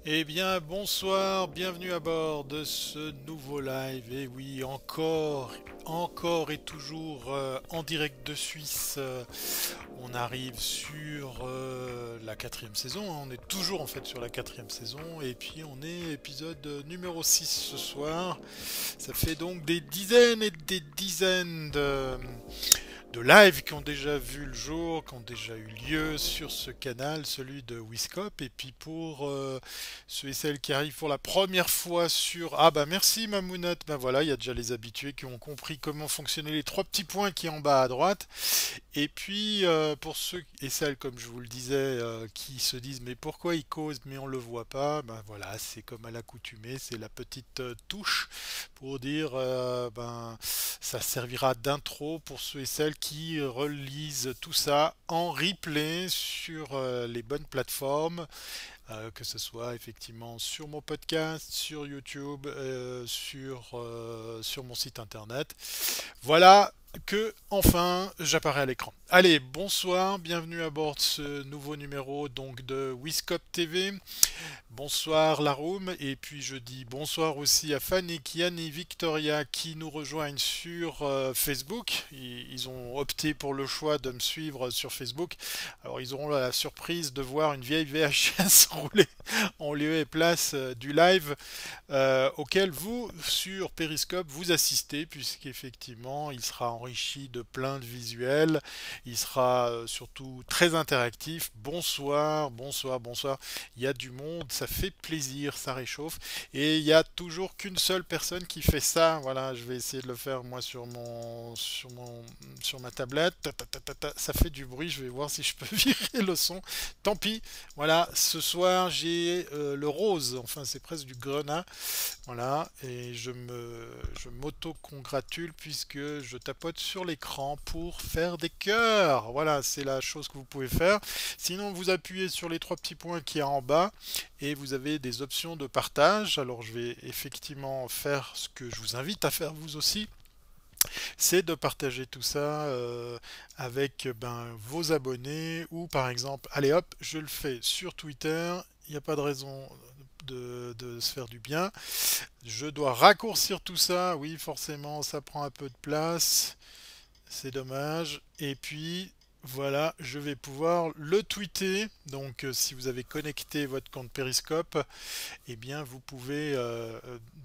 Eh bien, bonsoir, bienvenue à bord de ce nouveau live. Et oui, encore et toujours en direct de Suisse. On arrive sur la quatrième saison, hein. On est toujours en fait sur la quatrième saison. Et puis on est épisode numéro 6 ce soir. Ça fait donc des dizaines et des dizaines de lives qui ont déjà vu le jour, qui ont déjà eu lieu sur ce canal, celui de Wiscop. Et puis pour ceux et celles qui arrivent pour la première fois sur... Ah bah merci Mamounette, bah voilà, il y a déjà les habitués qui ont compris comment fonctionnaient les trois petits points qui sont en bas à droite. Et puis pour ceux et celles, comme je vous le disais, qui se disent mais pourquoi il cause mais on le voit pas, ben voilà, c'est comme à l'accoutumée, c'est la petite touche pour dire ben ça servira d'intro pour ceux et celles qui relisent tout ça en replay sur les bonnes plateformes, que ce soit effectivement sur mon podcast, sur YouTube, sur mon site internet. Voilà que enfin j'apparais à l'écran. Allez, bonsoir, bienvenue à bord de ce nouveau numéro donc de Wiscop TV. Bonsoir Laroum, et puis je dis bonsoir aussi à Fanny, Kian et Victoria qui nous rejoignent sur Facebook. Ils ont opté pour le choix de me suivre sur Facebook. Alors ils auront la surprise de voir une vieille VHS roulée en lieu et place du live auquel vous, sur Periscope, vous assistez, puisqu'effectivement, il sera enrichi de plein de visuels, il sera surtout très interactif. Bonsoir, bonsoir, bonsoir. Il y a du monde, ça fait plaisir, ça réchauffe. Et il n'y a toujours qu'une seule personne qui fait ça. Voilà, je vais essayer de le faire moi sur ma tablette. Ça fait du bruit, je vais voir si je peux virer le son. Tant pis. Voilà, ce soir j'ai le rose, enfin c'est presque du grenat. Voilà, et je m'auto-congratule puisque je tapote sur l'écran pour faire des cœurs. Voilà, c'est la chose que vous pouvez faire. Sinon, vous appuyez sur les trois petits points qui est en bas et vous avez des options de partage. Alors, je vais effectivement faire ce que je vous invite à faire vous aussi, c'est de partager tout ça avec ben, vos abonnés ou par exemple, allez hop, je le fais sur Twitter. Il n'y a pas de raison de se faire du bien. Je dois raccourcir tout ça. Oui, forcément, ça prend un peu de place. C'est dommage. Et puis, voilà, je vais pouvoir le tweeter. Donc, si vous avez connecté votre compte Periscope, eh bien, vous pouvez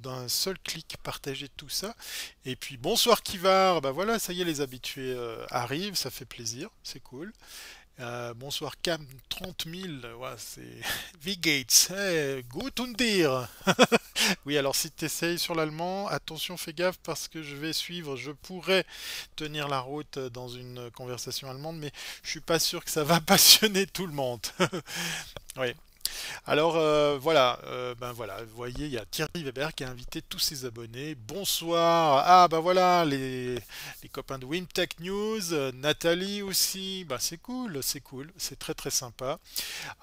d'un seul clic partager tout ça. Et puis, bonsoir Kivar. Bah voilà, ça y est, les habitués arrivent. Ça fait plaisir. C'est cool. Bonsoir Cam 30 000, ouais, c'est Wie geht's? Hey, guten dir. Oui, alors si tu essayes sur l'allemand, attention, fais gaffe parce que je vais suivre, je pourrais tenir la route dans une conversation allemande, mais je suis pas sûr que ça va passionner tout le monde. Oui. Alors voilà, ben voilà, vous voyez, il y a Thierry Weber qui a invité tous ses abonnés. Bonsoir. Ah ben voilà, les copains de Wimtech News, Nathalie aussi. Ben c'est cool, c'est très très sympa.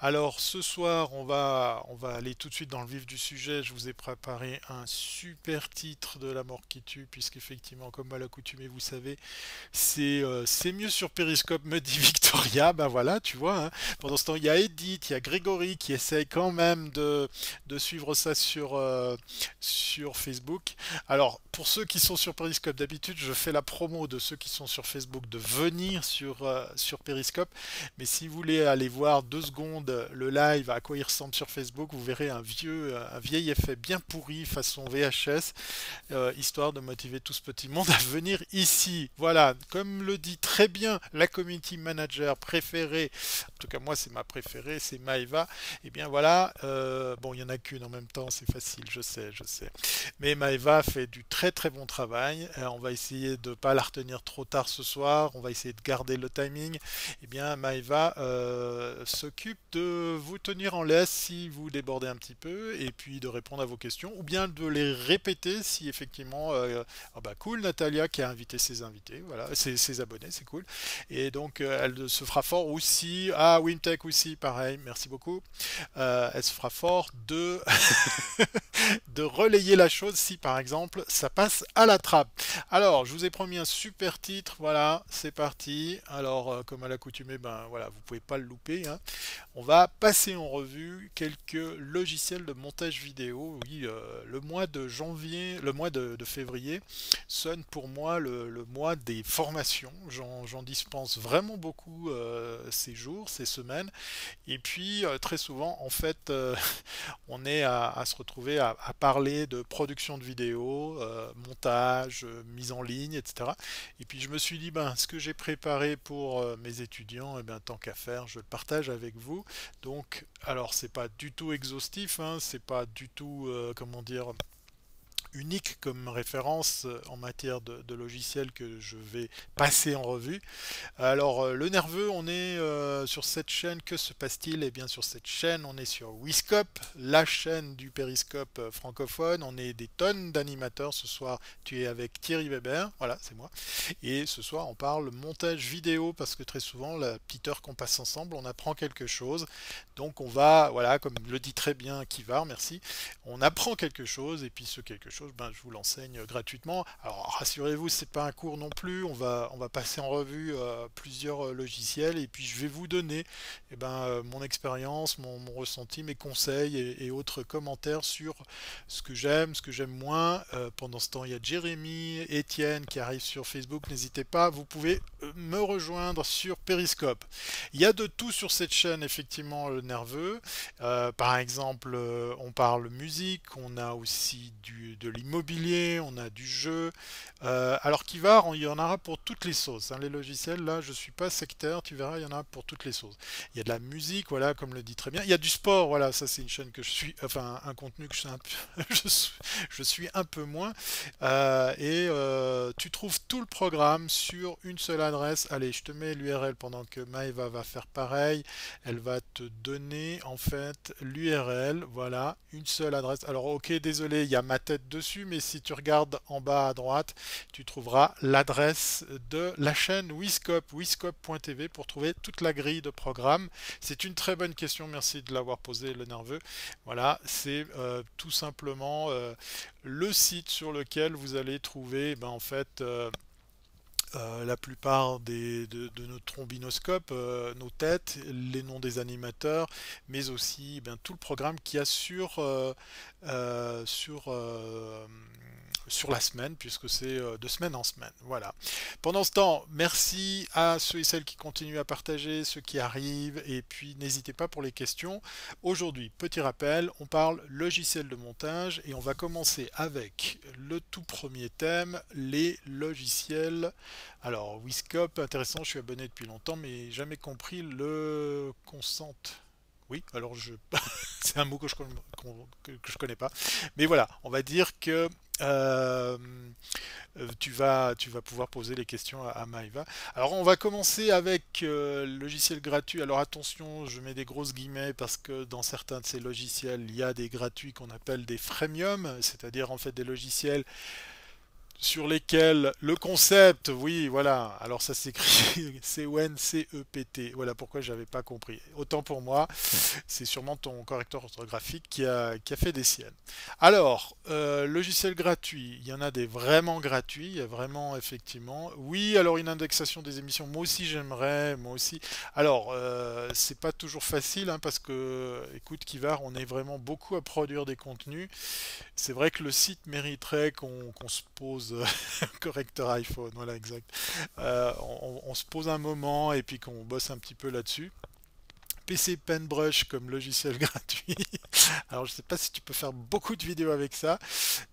Alors ce soir, on va aller tout de suite dans le vif du sujet. Je vous ai préparé un super titre de La mort qui tue, puisqu'effectivement, comme à l'accoutumée, vous savez, c'est mieux sur Periscope, me dit Victoria. Ben voilà, tu vois, hein. Pendant ce temps, il y a Edith, il y a Grégory qui essaye quand même de suivre ça sur Facebook. Alors, pour ceux qui sont sur Periscope, d'habitude, je fais la promo de ceux qui sont sur Facebook de venir sur Periscope. Mais si vous voulez aller voir 2 secondes le live, à quoi il ressemble sur Facebook, vous verrez un vieil effet bien pourri façon VHS, histoire de motiver tout ce petit monde à venir ici. Voilà, comme le dit très bien la community manager préférée, en tout cas moi c'est ma préférée, c'est Maeva. Et bien voilà, bon il y en a qu'une en même temps, c'est facile, je sais, je sais. Mais Maeva fait du très très bon travail. On va essayer de ne pas la retenir trop tard ce soir, on va essayer de garder le timing. Eh bien, Maeva s'occupe de vous tenir en laisse si vous débordez un petit peu, et puis de répondre à vos questions, ou bien de les répéter si effectivement, ah bah cool, Natalia qui a invité ses invités, voilà, ses abonnés, c'est cool. Et donc, elle se fera fort aussi. Ah, Wimtech aussi, pareil, merci beaucoup. elle se fera fort de, de relayer la chose si par exemple ça passe à la trappe. Alors, je vous ai promis un super titre, voilà, c'est parti. Alors, comme à l'accoutumée, ben voilà, vous pouvez pas le louper, hein. On va passer en revue quelques logiciels de montage vidéo. Oui, le mois de janvier, le mois de février sonne pour moi le mois des formations. J'en dispense vraiment beaucoup ces jours, ces semaines. Et puis très souvent, en fait, on est à se retrouver à parler de production de vidéos, montage, mise en ligne, etc. Et puis je me suis dit, ben, ce que j'ai préparé pour mes étudiants, eh ben, tant qu'à faire, je le partage avec vous. Donc, alors c'est pas du tout exhaustif, hein, c'est pas du tout, comment dire, unique comme référence en matière de logiciels que je vais passer en revue. Alors, le nerveux, on est sur cette chaîne, que se passe-t-il? Eh bien, sur cette chaîne, on est sur Wiscope, la chaîne du périscope francophone. On est des tonnes d'animateurs. Ce soir, tu es avec Thierry Weber, voilà, c'est moi. Et ce soir, on parle montage vidéo parce que très souvent, la petite heure qu'on passe ensemble, on apprend quelque chose. Donc, on va, voilà, comme le dit très bien Kivar, merci, on apprend quelque chose et puis ce quelque chose, ben, je vous l'enseigne gratuitement. Alors, rassurez-vous, c'est pas un cours non plus. On va passer en revue plusieurs logiciels et puis je vais vous donner eh ben, mon expérience, mon ressenti, mes conseils et autres commentaires sur ce que j'aime, ce que j'aime moins. Pendant ce temps, il y a Jérémy, Étienne qui arrivent sur Facebook. N'hésitez pas, vous pouvez me rejoindre sur Periscope. Il y a de tout sur cette chaîne, effectivement, le nerveux. Par exemple, on parle musique, on a aussi de l'immobilier, on a du jeu. Alors Kivar, il y en aura pour toutes les sauces, hein. Les logiciels, là, je suis pas sectaire, tu verras, il y en a pour toutes les sauces. Il y a de la musique, voilà, comme le dit très bien. Il y a du sport, voilà, ça c'est une chaîne que je suis, enfin un contenu que je suis un peu, je suis un peu moins. Tu trouves tout le programme sur une seule adresse. Allez, je te mets l'URL pendant que Maëva va faire pareil. Elle va te donner en fait l'URL, voilà, une seule adresse. Alors ok, désolé, il y a ma tête dessus, mais si tu regardes en bas à droite, tu trouveras l'adresse de la chaîne Wiscope, wiscope.tv pour trouver toute la grille de programmes. C'est une très bonne question, merci de l'avoir posé le nerveux. Voilà, c'est tout simplement le site sur lequel vous allez trouver ben, en fait la plupart de nos trombinoscopes, nos têtes, les noms des animateurs, mais aussi ben, tout le programme qu'il y a sur la semaine, puisque c'est de semaine en semaine. Voilà. Pendant ce temps, merci à ceux et celles qui continuent à partager, ceux qui arrivent, et puis n'hésitez pas pour les questions. Aujourd'hui, petit rappel, on parle logiciel de montage, et on va commencer avec le tout premier thème, les logiciels. Alors, Wiscope, intéressant, je suis abonné depuis longtemps, mais jamais compris le consent. Oui, alors c'est un mot que je connais pas. Mais voilà, on va dire que euh, tu vas pouvoir poser les questions à Maëva. Alors on va commencer avec le logiciel gratuit. Alors attention, je mets des grosses guillemets parce que dans certains de ces logiciels, il y a des gratuits qu'on appelle des freemium, c'est-à-dire en fait des logiciels sur lesquels le concept, oui, voilà, alors ça s'écrit C-O-N-C-E-P-T, voilà pourquoi j'avais pas compris. Autant pour moi, c'est sûrement ton correcteur orthographique qui a fait des siennes. Alors, logiciel gratuit, il y en a des vraiment gratuits, il y a vraiment effectivement. Oui, alors une indexation des émissions, moi aussi j'aimerais, moi aussi. Alors, c'est pas toujours facile hein, parce que, écoute, Kivar, on est vraiment beaucoup à produire des contenus. C'est vrai que le site mériterait qu'on se pose correcteur iPhone, voilà exact. On se pose un moment et puis qu'on bosse un petit peu là-dessus. PC Paintbrush comme logiciel gratuit. Alors je sais pas si tu peux faire beaucoup de vidéos avec ça,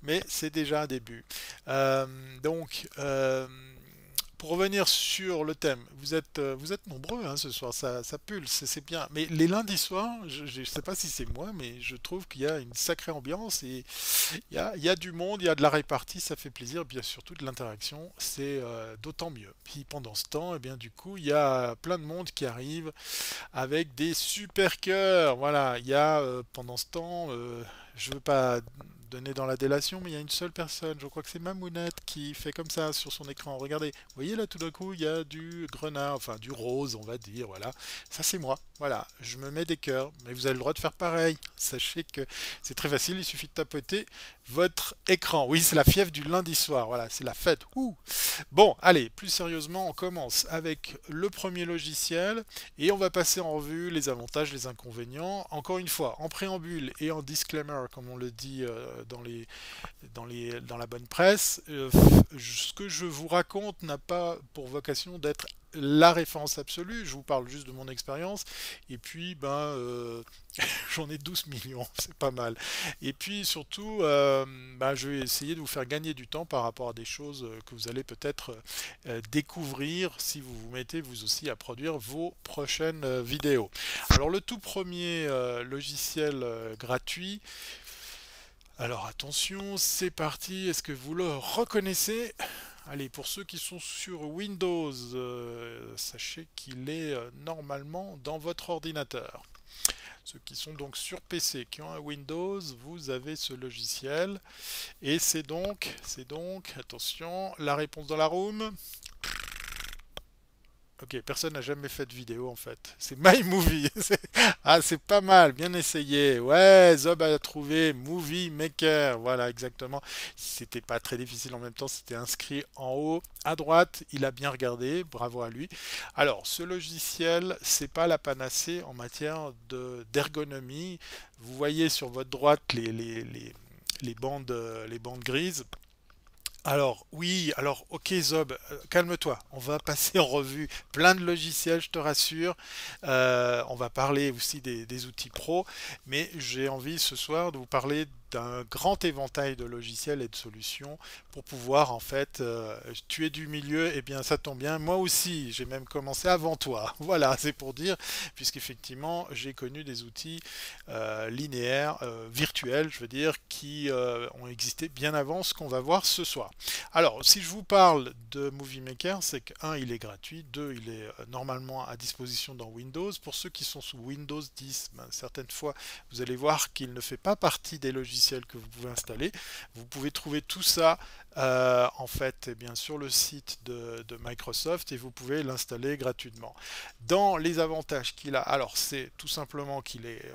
mais c'est déjà un début. Euh, donc pour revenir sur le thème, vous êtes nombreux hein, ce soir, ça pulse, c'est bien. Mais les lundis soirs, je ne sais pas si c'est moi, mais je trouve qu'il y a une sacrée ambiance et il y a du monde, il y a de la répartie, ça fait plaisir, et bien surtout de l'interaction, c'est d'autant mieux. Puis pendant ce temps, et bien du coup, il y a plein de monde qui arrive avec des super cœurs. Voilà, il y a pendant ce temps, je veux pas donner dans la délation, mais il y a une seule personne, je crois que c'est Mamounette qui fait comme ça sur son écran. Regardez, vous voyez là tout d'un coup, il y a du grenat, enfin du rose, on va dire, voilà. Ça c'est moi, voilà, je me mets des cœurs, mais vous avez le droit de faire pareil. Sachez que c'est très facile, il suffit de tapoter votre écran. Oui, c'est la fièvre du lundi soir, voilà, c'est la fête. Ouh. Bon, allez, plus sérieusement, on commence avec le premier logiciel et on va passer en revue les avantages, les inconvénients. Encore une fois, en préambule et en disclaimer, comme on le dit dans la bonne presse, ce que je vous raconte n'a pas pour vocation d'être la référence absolue, je vous parle juste de mon expérience, et puis j'en ai 12 millions, c'est pas mal. Et puis surtout, je vais essayer de vous faire gagner du temps par rapport à des choses que vous allez peut-être découvrir si vous vous mettez vous aussi à produire vos prochaines vidéos. Alors le tout premier logiciel gratuit, alors attention, c'est parti, est-ce que vous le reconnaissez? Allez, pour ceux qui sont sur Windows, sachez qu'il est normalement dans votre ordinateur. Ceux qui sont donc sur PC, qui ont un Windows, vous avez ce logiciel. Et c'est donc, attention, la réponse dans la room. Ok, personne n'a jamais fait de vidéo en fait. C'est My Movie. Ah, c'est pas mal, bien essayé. Ouais, Zob a trouvé Movie Maker. Voilà, exactement. C'était pas très difficile en même temps, c'était inscrit en haut à droite. Il a bien regardé, bravo à lui. Alors, ce logiciel, c'est pas la panacée en matière d'ergonomie. Vous voyez sur votre droite les bandes grises. Alors, oui, alors, ok Zob, calme-toi, on va passer en revue plein de logiciels, je te rassure. On va parler aussi des outils pro, mais j'ai envie ce soir de vous parler d'un grand éventail de logiciels et de solutions pour pouvoir en fait tu es du milieu, et bien ça tombe bien, moi aussi j'ai même commencé avant toi. Voilà, c'est pour dire, puisqu'effectivement j'ai connu des outils linéaires, virtuels, je veux dire, qui ont existé bien avant ce qu'on va voir ce soir. Alors, si je vous parle de Movie Maker, c'est que, un, il est gratuit, deux, il est normalement à disposition dans Windows. Pour ceux qui sont sous Windows 10, certaines fois, vous allez voir qu'il ne fait pas partie des logiciels que vous pouvez installer. Vous pouvez trouver tout ça en fait eh bien, sur le site de Microsoft et vous pouvez l'installer gratuitement. Dans les avantages qu'il a, alors c'est tout simplement qu'il est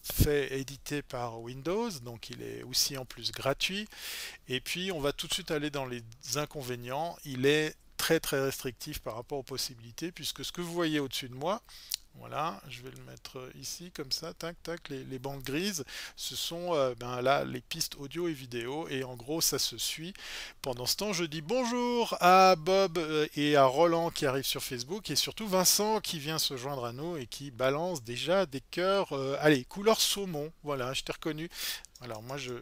fait édité par Windows, donc il est aussi en plus gratuit. Et puis on va tout de suite aller dans les inconvénients. Il est très très restrictif par rapport aux possibilités, puisque ce que vous voyez au-dessus de moi, voilà, je vais le mettre ici comme ça, tac tac, les bandes grises, ce sont là les pistes audio et vidéo, et en gros ça se suit. Pendant ce temps, je dis bonjour à Bob et à Roland qui arrivent sur Facebook, et surtout Vincent qui vient se joindre à nous et qui balance déjà des cœurs, allez, couleur saumon, voilà, je t'ai reconnu. Alors moi je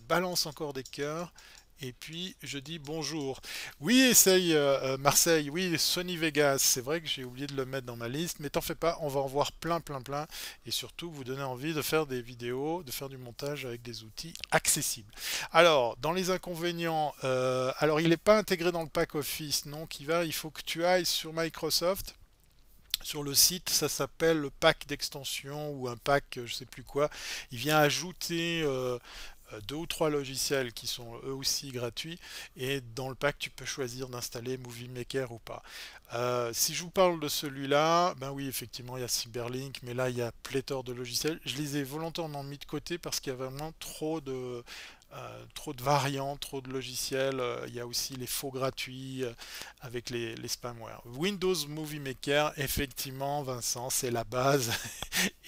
balance encore des cœurs. Et puis je dis bonjour. Oui, essaye Marseille, oui, Sony Vegas, c'est vrai que j'ai oublié de le mettre dans ma liste, mais t'en fais pas, on va en voir plein, plein, plein, et surtout vous donner envie de faire des vidéos, de faire du montage avec des outils accessibles. Alors, dans les inconvénients, alors il n'est pas intégré dans le pack Office, non, il faut que tu ailles sur Microsoft. Sur le site, ça s'appelle le pack d'extension ou un pack, je sais plus quoi. Il vient ajouter deux ou trois logiciels qui sont eux aussi gratuits, et dans le pack tu peux choisir d'installer Movie Maker ou pas. Si je vous parle de celui-là, ben oui, effectivement il y a Cyberlink, mais là il y a pléthore de logiciels. Je les ai volontairement mis de côté parce qu'il y a vraiment trop de variantes, trop de logiciels. Il y a aussi les faux gratuits avec les spamware. Windows Movie Maker, effectivement, Vincent, c'est la base.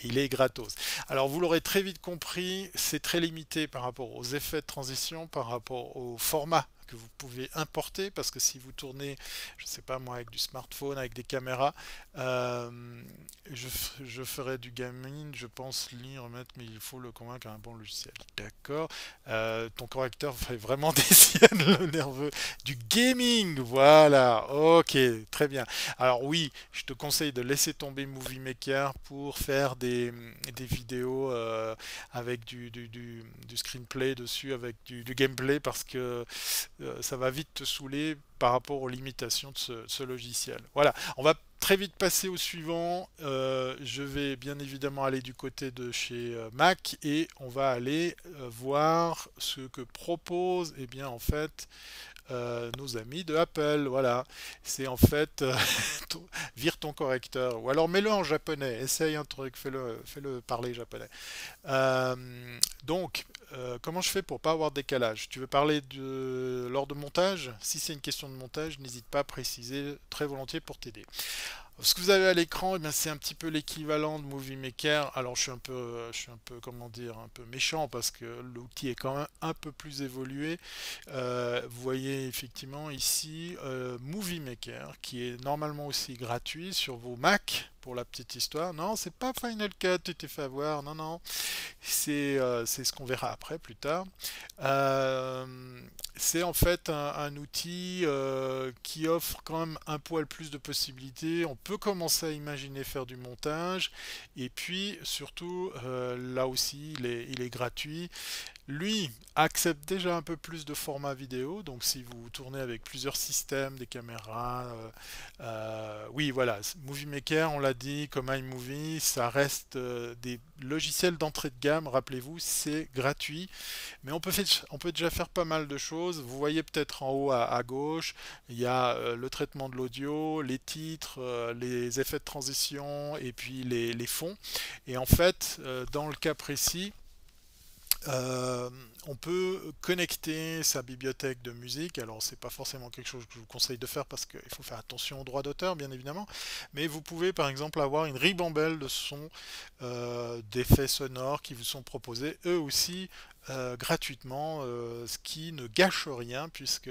Il est gratos. Alors, vous l'aurez très vite compris, c'est très limité par rapport aux effets de transition, par rapport au format que vous pouvez importer, parce que si vous tournez, je sais pas moi, avec du smartphone, avec des caméras, euh, je, je ferai du gaming, je pense l'y remettre, mais il faut le convaincre à un bon logiciel. D'accord. Ton correcteur fait vraiment des siennes, le nerveux. Du gaming, voilà. Ok, très bien. Alors oui, je te conseille de laisser tomber Movie Maker pour faire des vidéos avec du screenplay dessus, avec du gameplay, parce que ça va vite te saouler par rapport aux limitations de ce logiciel. Voilà, on va très vite passer au suivant. je vais bien évidemment aller du côté de chez Mac et on va aller voir ce que propose eh bien en fait nos amis de Apple. Voilà, c'est en fait vire ton correcteur ou alors mets-le en japonais, essaye un truc, fais-le parler japonais. Donc, comment je fais pour pas avoir de décalage? Tu veux parler de lors de montage? Si c'est une question de montage, n'hésite pas à préciser très volontiers pour t'aider. Ce que vous avez à l'écran, eh bien, c'est un petit peu l'équivalent de Movie Maker. Alors je suis un peu, comment dire, un peu méchant parce que l'outil est quand même un peu plus évolué. Vous voyez effectivement ici Movie Maker qui est normalement aussi gratuit sur vos Mac. Pour la petite histoire, non, c'est pas Final Cut, tu t'es fait avoir, non, non, c'est ce qu'on verra après, plus tard. Euh, c'est en fait un outil qui offre quand même un poil plus de possibilités. On peut commencer à imaginer faire du montage. Et puis surtout, là aussi, il est gratuit. Lui accepte déjà un peu plus de format vidéo, donc si vous tournez avec plusieurs systèmes, des caméras, oui voilà, Movie Maker, on l'a dit, comme iMovie, ça reste des logiciels d'entrée de gamme, rappelez-vous, c'est gratuit, mais on peut déjà faire pas mal de choses. Vous voyez peut-être en haut à gauche, il y a le traitement de l'audio, les titres, les effets de transition et puis les fonds. Et en fait, dans le cas précis, euh, on peut connecter sa bibliothèque de musique. Alors, c'est pas forcément quelque chose que je vous conseille de faire parce qu'il faut faire attention aux droits d'auteur, bien évidemment. Mais vous pouvez, par exemple, avoir une ribambelle de sons, d'effets sonores qui vous sont proposés, eux aussi, gratuitement, ce qui ne gâche rien puisque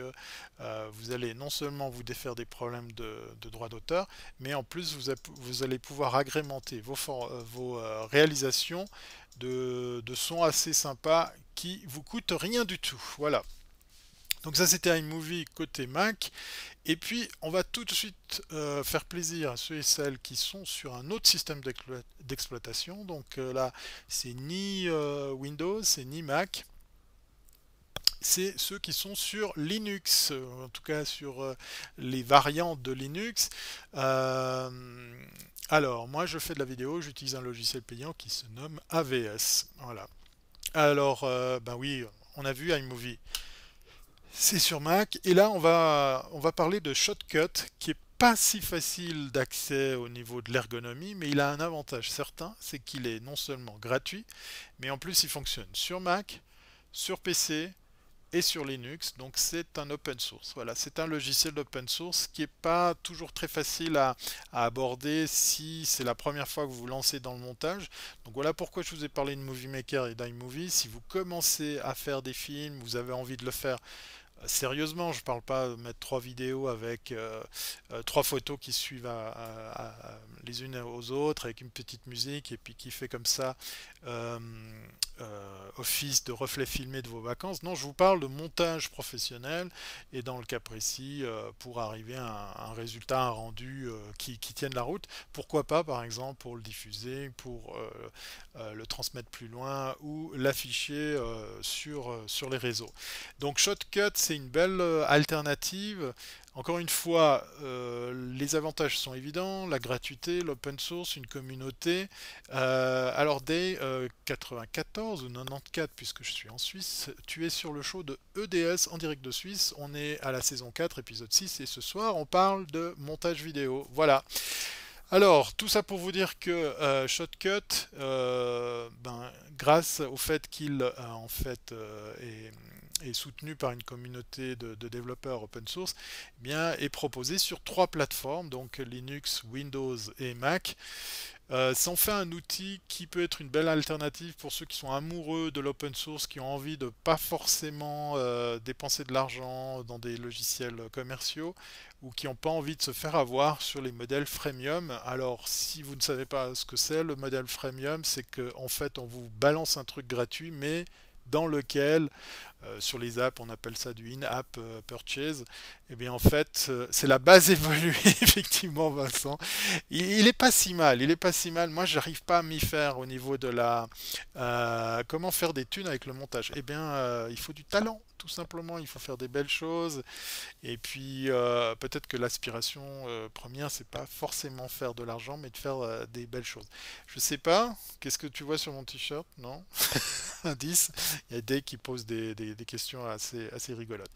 vous allez non seulement vous défaire des problèmes de droits d'auteur, mais en plus vous allez pouvoir agrémenter vos réalisations de sons assez sympas qui vous coûtent rien du tout. Voilà. Donc ça c'était iMovie côté Mac. Et puis on va tout de suite faire plaisir à ceux et celles qui sont sur un autre système d'exploitation. Donc là c'est ni Windows, c'est ni Mac. C'est ceux qui sont sur Linux, en tout cas sur les variantes de Linux. Euh, alors, moi je fais de la vidéo, j'utilise un logiciel payant qui se nomme AVS. Voilà. Alors, ben oui, on a vu iMovie, c'est sur Mac. Et là, on va parler de Shotcut, qui est pas si facile d'accès au niveau de l'ergonomie, mais il a un avantage certain, c'est qu'il est non seulement gratuit, mais en plus il fonctionne sur Mac, sur PC, et sur Linux, donc c'est un open source. Voilà, c'est un logiciel d'open source qui n'est pas toujours très facile à aborder si c'est la première fois que vous vous lancez dans le montage. Donc voilà pourquoi je vous ai parlé de Movie Maker et d'iMovie. Si vous commencez à faire des films, vous avez envie de le faire sérieusement, je parle pas de mettre trois vidéos avec trois photos qui suivent les unes aux autres avec une petite musique et puis qui fait comme ça euh, office de reflet filmé de vos vacances. Non, je vous parle de montage professionnel et dans le cas précis pour arriver à un résultat, un rendu qui tienne la route. Pourquoi pas par exemple pour le diffuser, pour le transmettre plus loin ou l'afficher sur les réseaux. Donc Shotcut, c'est une belle alternative. Encore une fois, les avantages sont évidents, la gratuité, l'open source, une communauté. Alors dès 94 ou 94, puisque je suis en Suisse, tu es sur le show de EDS en direct de Suisse. On est à la saison 4, épisode 6, et ce soir, on parle de montage vidéo. Voilà. Alors, tout ça pour vous dire que Shotcut, grâce au fait qu'il en fait est soutenu par une communauté de développeurs open source, eh bien, est proposé sur trois plateformes, donc Linux, Windows et Mac. Ça en fait un outil qui peut être une belle alternative pour ceux qui sont amoureux de l'open source, qui ont envie de pas forcément dépenser de l'argent dans des logiciels commerciaux ou qui n'ont pas envie de se faire avoir sur les modèles freemium. Alors, si vous ne savez pas ce que c'est, le modèle freemium, c'est qu'en fait, on vous balance un truc gratuit, mais dans lequel sur les apps, on appelle ça du in-app purchase. Et bien en fait, c'est la base évoluée, effectivement, Vincent. Il est pas si mal, il est pas si mal. Moi, j'arrive pas à m'y faire au niveau de la comment faire des thunes avec le montage. Eh bien, il faut du talent, tout simplement. Il faut faire des belles choses. Et puis peut-être que l'aspiration première, c'est pas forcément faire de l'argent, mais de faire des belles choses. Je sais pas. Qu'est-ce que tu vois sur mon t-shirt? Non? Un 10. Il y a des qui posent des questions assez rigolotes.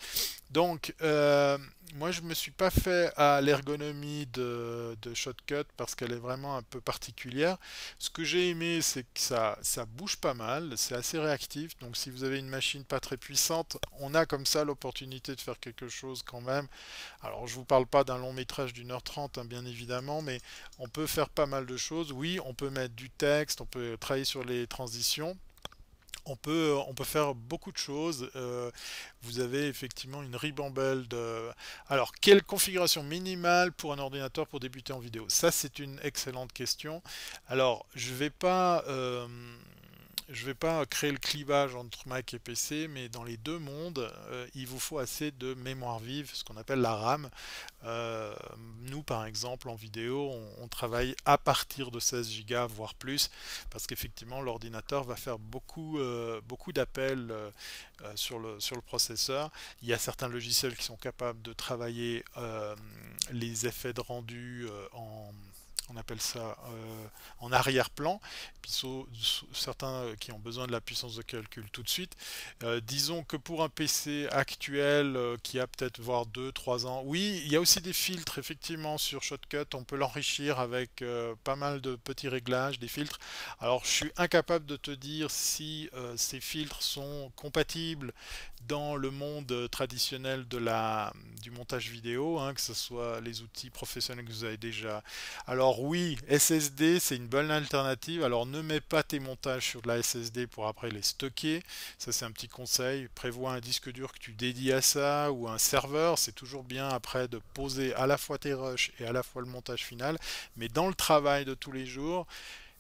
Donc, moi, je me suis pas fait à l'ergonomie de Shotcut parce qu'elle est vraiment un peu particulière. Ce que j'ai aimé, c'est que ça bouge pas mal, c'est assez réactif. Donc, si vous avez une machine pas très puissante, on a comme ça l'opportunité de faire quelque chose quand même. Alors, je vous parle pas d'un long métrage d'une heure trente, hein, bien évidemment, mais on peut faire pas mal de choses. Oui, on peut mettre du texte, on peut travailler sur les transitions. On peut faire beaucoup de choses. Vous avez effectivement une ribambelle de... Alors, quelle configuration minimale pour un ordinateur pour débuter en vidéo? Ça, c'est une excellente question. Alors, je vais pas créer le clivage entre Mac et PC, mais dans les deux mondes, il vous faut assez de mémoire vive, ce qu'on appelle la RAM. Euh, Nous, par exemple, en vidéo, on travaille à partir de 16 Go, voire plus, parce qu'effectivement, l'ordinateur va faire beaucoup d'appels sur le processeur. Il y a certains logiciels qui sont capables de travailler les effets de rendu on appelle ça en arrière-plan, puis certains qui ont besoin de la puissance de calcul tout de suite. Disons que pour un PC actuel qui a peut-être voire 2 3 ans, oui, il y a aussi des filtres effectivement sur Shotcut, on peut l'enrichir avec pas mal de petits réglages, des filtres. Alors je suis incapable de te dire si ces filtres sont compatibles dans le monde traditionnel du montage vidéo, hein, que ce soit les outils professionnels que vous avez déjà. Alors oui, SSD, c'est une bonne alternative. Alors ne mets pas tes montages sur de la SSD pour après les stocker. Ça, c'est un petit conseil. Prévois un disque dur que tu dédies à ça ou un serveur. C'est toujours bien après de poser à la fois tes rushs et à la fois le montage final. Mais dans le travail de tous les jours,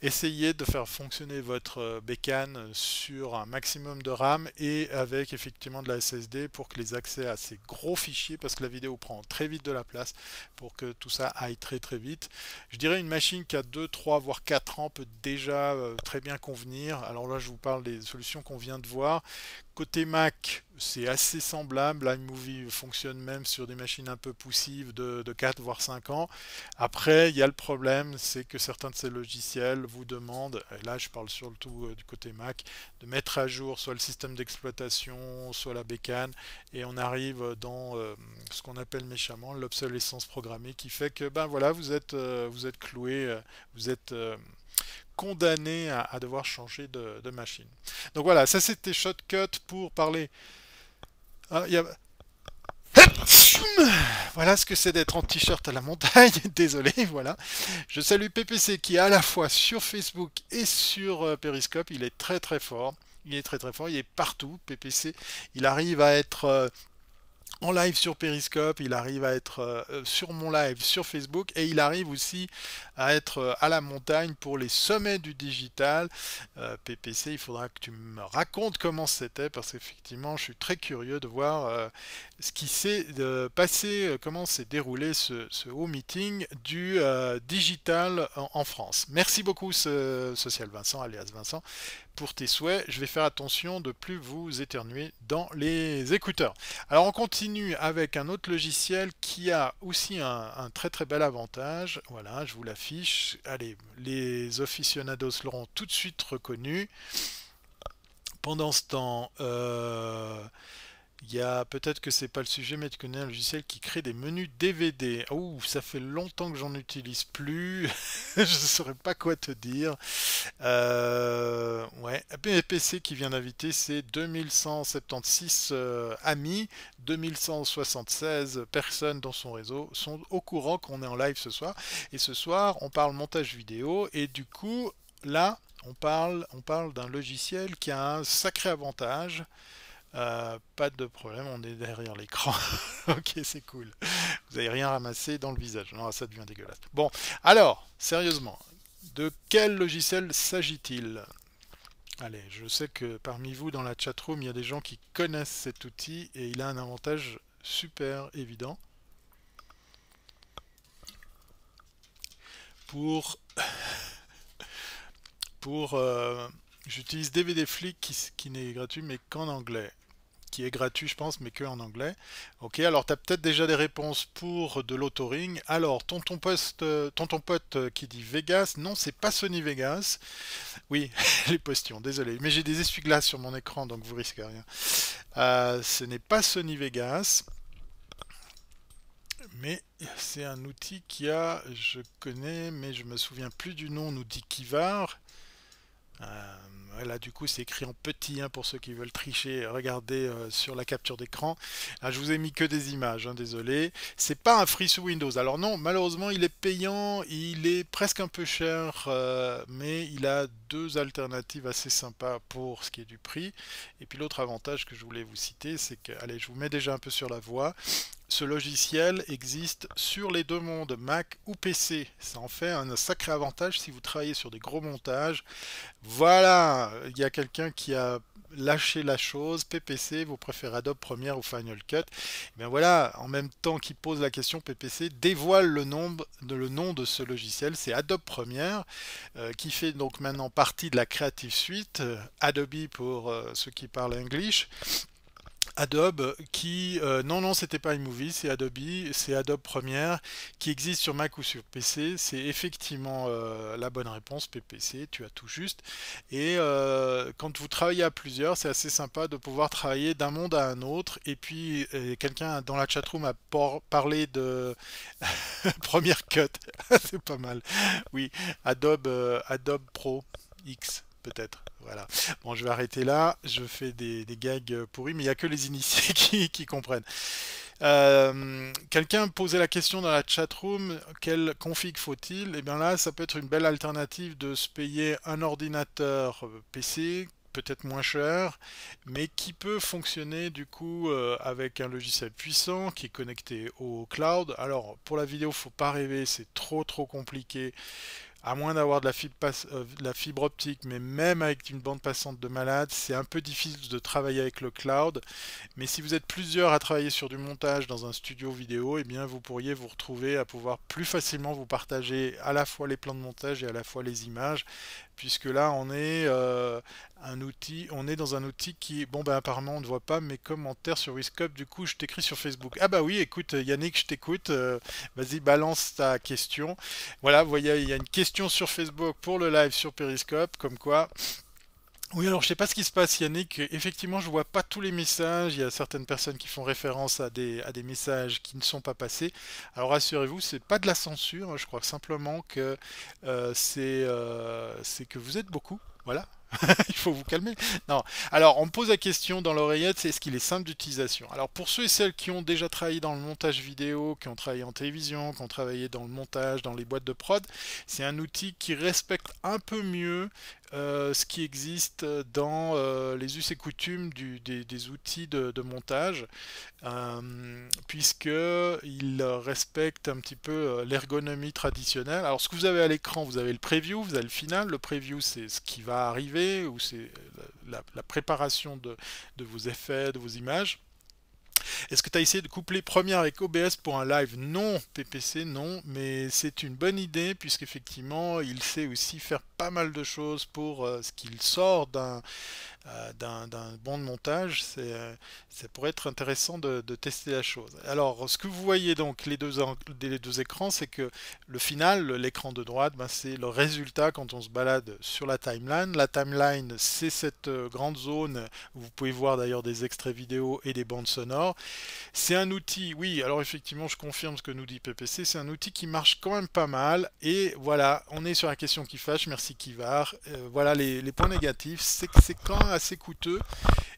essayez de faire fonctionner votre bécane sur un maximum de RAM et avec effectivement de la SSD pour que les accès à ces gros fichiers, parce que la vidéo prend très vite de la place, pour que tout ça aille très vite. Je dirais une machine qui a 2, 3, voire 4 ans peut déjà très bien convenir. Alors là, je vous parle des solutions qu'on vient de voir. Côté Mac, c'est assez semblable. iMovie fonctionne même sur des machines un peu poussives de 4 voire 5 ans. Après, il y a le problème, c'est que certains de ces logiciels vous demandent, et là je parle surtout du côté Mac, de mettre à jour soit le système d'exploitation, soit la bécane, et on arrive dans ce qu'on appelle méchamment l'obsolescence programmée, qui fait que ben voilà, vous êtes cloué, vous êtes condamné à devoir changer de machine. Donc voilà, ça c'était Shotcut pour parler. Ah, voilà ce que c'est d'être en t-shirt à la montagne. Désolé, voilà. Je salue PPC qui est à la fois sur Facebook et sur Periscope. Il est très fort. Il est très fort. Il est partout. PPC. Il arrive à être en live sur Periscope, il arrive à être sur mon live sur Facebook et il arrive aussi à être à la montagne pour les sommets du digital. PPC, il faudra que tu me racontes comment c'était parce qu'effectivement, je suis très curieux de voir ce qui s'est passé, comment s'est déroulé ce haut meeting du digital en France. Merci beaucoup, Social Vincent, alias Vincent, pour tes souhaits. Je vais faire attention de plus vous éternuer dans les écouteurs. Alors on continue avec un autre logiciel qui a aussi un très bel avantage. Voilà, je vous l'affiche. Allez, les aficionados l'auront tout de suite reconnu. Pendant ce temps, il y a peut-être que c'est pas le sujet, mais tu connais un logiciel qui crée des menus DVD. Ouh, ça fait longtemps que j'en utilise plus. Je ne saurais pas quoi te dire. Ouais, PC qui vient d'inviter, c'est 2176 amis, 2176 personnes dans son réseau sont au courant qu'on est en live ce soir. Et ce soir, on parle montage vidéo. Et du coup, là, on parle d'un logiciel qui a un sacré avantage. Pas de problème, on est derrière l'écran. Ok, c'est cool. Vous n'avez rien ramassé dans le visage. Non, ça devient dégueulasse. Bon, alors, sérieusement, de quel logiciel s'agit-il? Allez, je sais que parmi vous dans la chatroom, il y a des gens qui connaissent cet outil et il a un avantage super évident pour pour j'utilise DVD Flick qui n'est gratuit mais qu'en anglais. Qui est gratuit, je pense, mais que en anglais. Ok, alors tu as peut-être déjà des réponses pour de l'autoring. Alors, tonton pote qui dit Vegas, non, c'est pas Sony Vegas. Oui, les postillons, désolé, mais j'ai des essuie-glaces sur mon écran, donc vous risquez rien. Ce n'est pas Sony Vegas, mais c'est un outil je connais, mais je me souviens plus du nom, nous dit Kivar. Là, du coup, c'est écrit en petit pour ceux qui veulent tricher. Regardez sur la capture d'écran. Là, je vous ai mis que des images, désolé. C'est pas un free sous Windows. Alors non, malheureusement, il est payant. Il est presque un peu cher, mais il a deux alternatives assez sympas pour ce qui est du prix. Et puis l'autre avantage que je voulais vous citer, c'est que, allez, je vous mets déjà un peu sur la voie. Ce logiciel existe sur les deux mondes, Mac ou PC. Ça en fait un sacré avantage si vous travaillez sur des gros montages. Voilà, il y a quelqu'un qui a lâché la chose, PPC, vous préférez Adobe Premiere ou Final Cut. Et bien voilà, en même temps qu'il pose la question, PPC dévoile le nom de ce logiciel, c'est Adobe Premiere, qui fait donc maintenant partie de la Creative Suite, Adobe pour ceux qui parlent English. Adobe non c'était pas iMovie, c'est Adobe Premiere qui existe sur Mac ou sur PC. C'est effectivement la bonne réponse, PPC, tu as tout juste. Et quand vous travaillez à plusieurs, c'est assez sympa de pouvoir travailler d'un monde à un autre. Et puis quelqu'un dans la chatroom a parlé de Premiere Cut, c'est pas mal. Oui, Adobe Pro X peut-être. Voilà. Bon, je vais arrêter là. Je fais des gags pourris, mais il n'y a que les initiés qui comprennent. Quelqu'un posait la question dans la chatroom, quelle config faut-il? Et bien là, ça peut être une belle alternative de se payer un ordinateur PC, peut-être moins cher, mais qui peut fonctionner du coup avec un logiciel puissant qui est connecté au cloud. Alors pour la vidéo, faut pas rêver, c'est trop compliqué à moins d'avoir de la fibre optique, mais même avec une bande passante de malade, c'est un peu difficile de travailler avec le cloud. Mais si vous êtes plusieurs à travailler sur du montage dans un studio vidéo, eh bien vous pourriez vous retrouver à pouvoir plus facilement vous partager à la fois les plans de montage et à la fois les images, puisque là on est dans un outil qui, bon ben apparemment on ne voit pas mes commentaires sur Wiscope, du coup je t'écris sur Facebook. Ah bah oui, écoute Yannick, je t'écoute, vas-y balance ta question. Voilà, vous voyez, il y a une question sur Facebook pour le live sur Periscope, comme quoi. Oui, alors je sais pas ce qui se passe, Yannick. Effectivement, je vois pas tous les messages. Il y a certaines personnes qui font référence à des messages qui ne sont pas passés. Alors rassurez-vous, c'est pas de la censure. Je crois simplement que c'est que vous êtes beaucoup. Voilà. Il faut vous calmer. Non. Alors, on me pose la question dans l'oreillette, c'est est-ce qu'il est simple d'utilisation? Alors, pour ceux et celles qui ont déjà travaillé dans le montage vidéo, qui ont travaillé en télévision, qui ont travaillé dans le montage, dans les boîtes de prod, c'est un outil qui respecte un peu mieux ce qui existe dans les us et coutumes des outils de montage, puisque il respecte un petit peu l'ergonomie traditionnelle. Alors, ce que vous avez à l'écran, vous avez le preview, vous avez le final. Le preview, c'est ce qui va arriver, ou c'est la préparation de vos effets, de vos images. Est-ce que tu as essayé de coupler Premiere avec OBS pour un live? Non, PPC, non, mais c'est une bonne idée puisqu'effectivement, il sait aussi faire pas mal de choses pour ce qu'il sort d'un bon montage. Ça pourrait être intéressant de tester la chose. Alors, ce que vous voyez donc les deux écrans, c'est que le final, l'écran de droite, ben, c'est le résultat quand on se balade sur la timeline. La timeline, c'est cette grande zone où vous pouvez voir d'ailleurs des extraits vidéo et des bandes sonores. C'est un outil, oui, alors effectivement, je confirme ce que nous dit PPC, c'est un outil qui marche quand même pas mal. Et voilà, on est sur la question qui fâche, merci Kivar. Voilà les points négatifs, c'est que c'est quand même assez coûteux.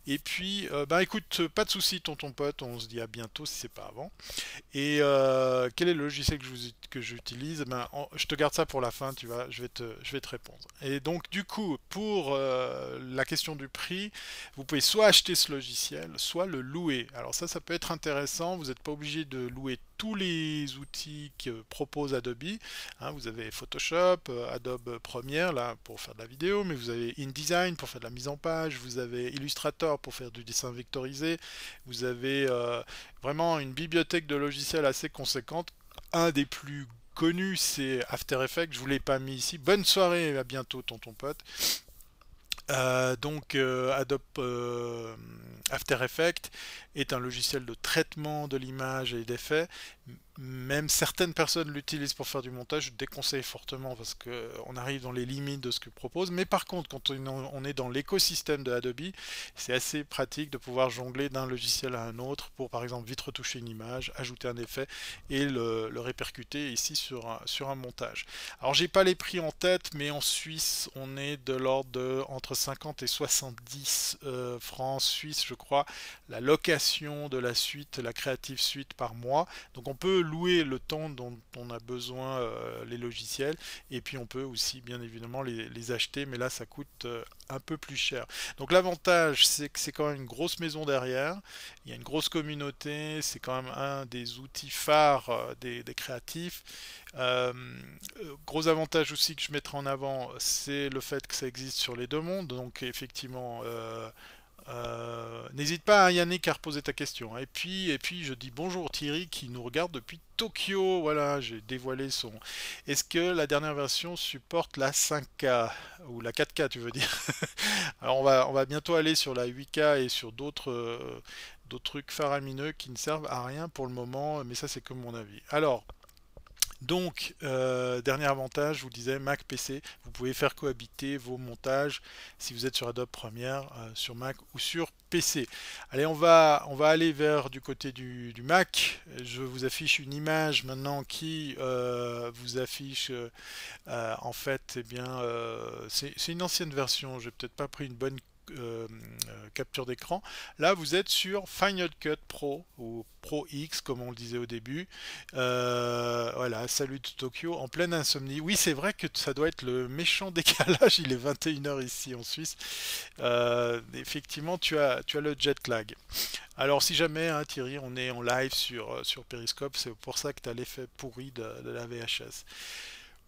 Et puis, bah écoute, pas de souci, tonton pote, on se dit à bientôt si c'est pas avant. Et quel est le logiciel que j'utilise? Ben, je te garde ça pour la fin, tu vois, je vais te répondre. Et donc, du coup, pour la question du prix, vous pouvez soit acheter ce logiciel, soit le louer. Alors ça peut être intéressant, vous n'êtes pas obligé de louer tous les outils que propose Adobe. Hein, vous avez Photoshop, Adobe Premiere là pour faire de la vidéo, mais vous avez InDesign pour faire de la mise en page, vous avez Illustrator pour faire du dessin vectorisé, vous avez vraiment une bibliothèque de logiciels assez conséquente. Un des plus connus, c'est After Effects. Je vous l'ai pas mis ici. Bonne soirée et à bientôt, tonton pote. Adobe After Effects est un logiciel de traitement de l'image et d'effets. Même certaines personnes l'utilisent pour faire du montage, je déconseille fortement parce qu'on arrive dans les limites de ce que propose. Mais par contre, quand on est dans l'écosystème de Adobe, c'est assez pratique de pouvoir jongler d'un logiciel à un autre pour par exemple vite retoucher une image, ajouter un effet et le répercuter ici sur un montage. Alors j'ai pas les prix en tête, mais en Suisse on est de l'ordre de entre 50 et 70 francs suisses je crois, la location de la suite, la Creative Suite par mois. Donc on peut louer le temps dont on a besoin les logiciels et puis on peut aussi bien évidemment les acheter, mais là ça coûte un peu plus cher. Donc l'avantage c'est que c'est quand même une grosse maison derrière, il y a une grosse communauté, c'est quand même un des outils phares des créatifs. Euh, Gros avantage aussi que je mettrai en avant, c'est le fait que ça existe sur les deux mondes, donc effectivement n'hésite pas, hein, Yannick, à reposer ta question. Et puis, je dis bonjour Thierry qui nous regarde depuis Tokyo. Voilà, j'ai dévoilé son. Est-ce que la dernière version supporte la 5K ou la 4K, tu veux dire? Alors, on va bientôt aller sur la 8K et sur d'autres trucs faramineux qui ne servent à rien pour le moment, mais ça, c'est que mon avis. Alors. Donc, dernier avantage, je vous disais, Mac PC, vous pouvez faire cohabiter vos montages si vous êtes sur Adobe Premiere, sur Mac ou sur PC. Allez, on va aller vers du côté du Mac. Je vous affiche une image maintenant qui vous affiche en fait, eh bien, c'est une ancienne version. J'ai peut-être pas pris une bonne capture d'écran. Là, vous êtes sur Final Cut Pro ou Pro X, comme on le disait au début. Voilà, salut de Tokyo, en pleine insomnie. Oui, c'est vrai que ça doit être le méchant décalage. Il est 21h ici en Suisse. Effectivement, tu as le jet lag. Alors, si jamais, hein, Thierry, on est en live sur Periscope, c'est pour ça que tu as l'effet pourri de la VHS.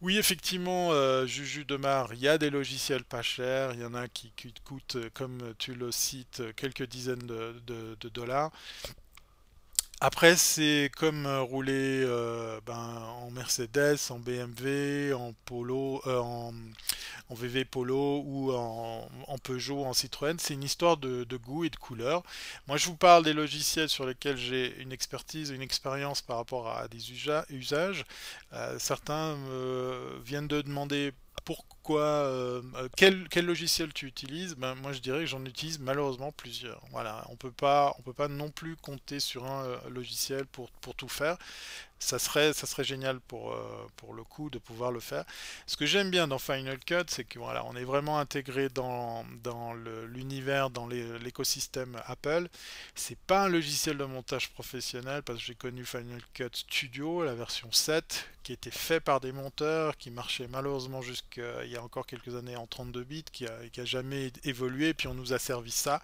Oui, effectivement, Juju Demar, il y a des logiciels pas chers, il y en a qui coûtent, comme tu le cites, quelques dizaines de dollars. Après, c'est comme rouler en Mercedes, en BMW, en Polo, en VV Polo ou en Peugeot, en Citroën. C'est une histoire de goût et de couleur. Moi, je vous parle des logiciels sur lesquels j'ai une expertise, une expérience par rapport à des usages. Certains viennent de demander pourquoi, quel logiciel tu utilises. Ben, moi je dirais que j'en utilise malheureusement plusieurs. Voilà, on peut pas non plus compter sur un logiciel pour tout faire. Ça serait génial pour le coup de pouvoir le faire. Ce que j'aime bien dans Final Cut, c'est que voilà, on est vraiment intégré dans l'univers, dans l'écosystème Apple. C'est pas un logiciel de montage professionnel parce que j'ai connu Final Cut Studio, la version 7, qui était fait par des monteurs, qui marchait malheureusement jusqu'il y a encore quelques années en 32 bits, qui a jamais évolué, puis on nous a servi ça.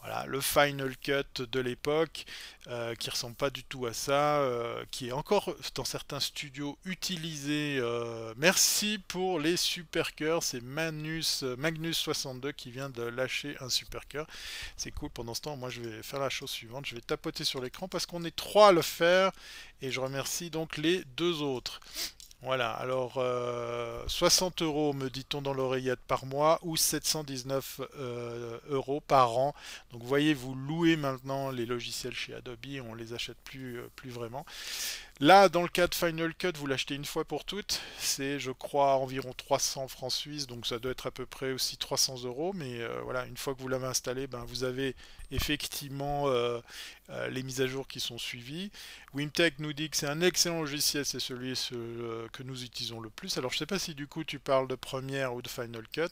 Voilà, le Final Cut de l'époque, qui ressemble pas du tout à ça, qui est encore dans certains studios utilisé. Merci pour les super cœurs, c'est Magnus62 qui vient de lâcher un super cœur. C'est cool. Pendant ce temps, moi je vais faire la chose suivante, je vais tapoter sur l'écran parce qu'on est trois à le faire et je remercie donc les deux autres. Voilà, alors 60 euros me dit-on dans l'oreillette par mois ou 719 euros par an. Donc vous voyez, vous louez maintenant les logiciels chez Adobe, on les achète plus vraiment. Là, dans le cas de Final Cut, vous l'achetez une fois pour toutes. C'est, je crois, environ 300 francs suisses, donc ça doit être à peu près aussi 300 euros. Mais voilà, une fois que vous l'avez installé, ben, vous avez effectivement les mises à jour qui sont suivies. Wimtech nous dit que c'est un excellent logiciel, c'est celui que nous utilisons le plus. Alors, je ne sais pas si du coup tu parles de Premiere ou de Final Cut.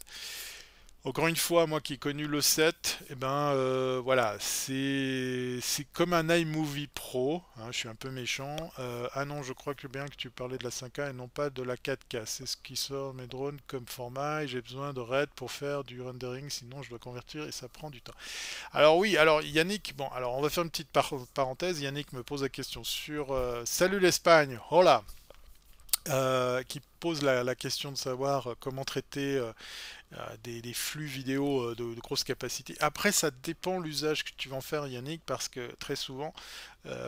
Encore une fois, moi qui ai connu le 7, eh ben voilà, c'est comme un iMovie Pro, hein, je suis un peu méchant. Ah non, je crois que bien que tu parlais de la 5K et non pas de la 4K. C'est ce qui sort mes drones comme format et j'ai besoin de RAID pour faire du rendering, sinon je dois convertir et ça prend du temps. Alors oui, alors Yannick, bon, alors on va faire une petite parenthèse. Yannick me pose la question sur Salut l'Espagne, hola, qui pose la question de savoir comment traiter des flux vidéo de grosse capacité. Après, ça dépend l'usage que tu vas en faire, Yannick, parce que très souvent,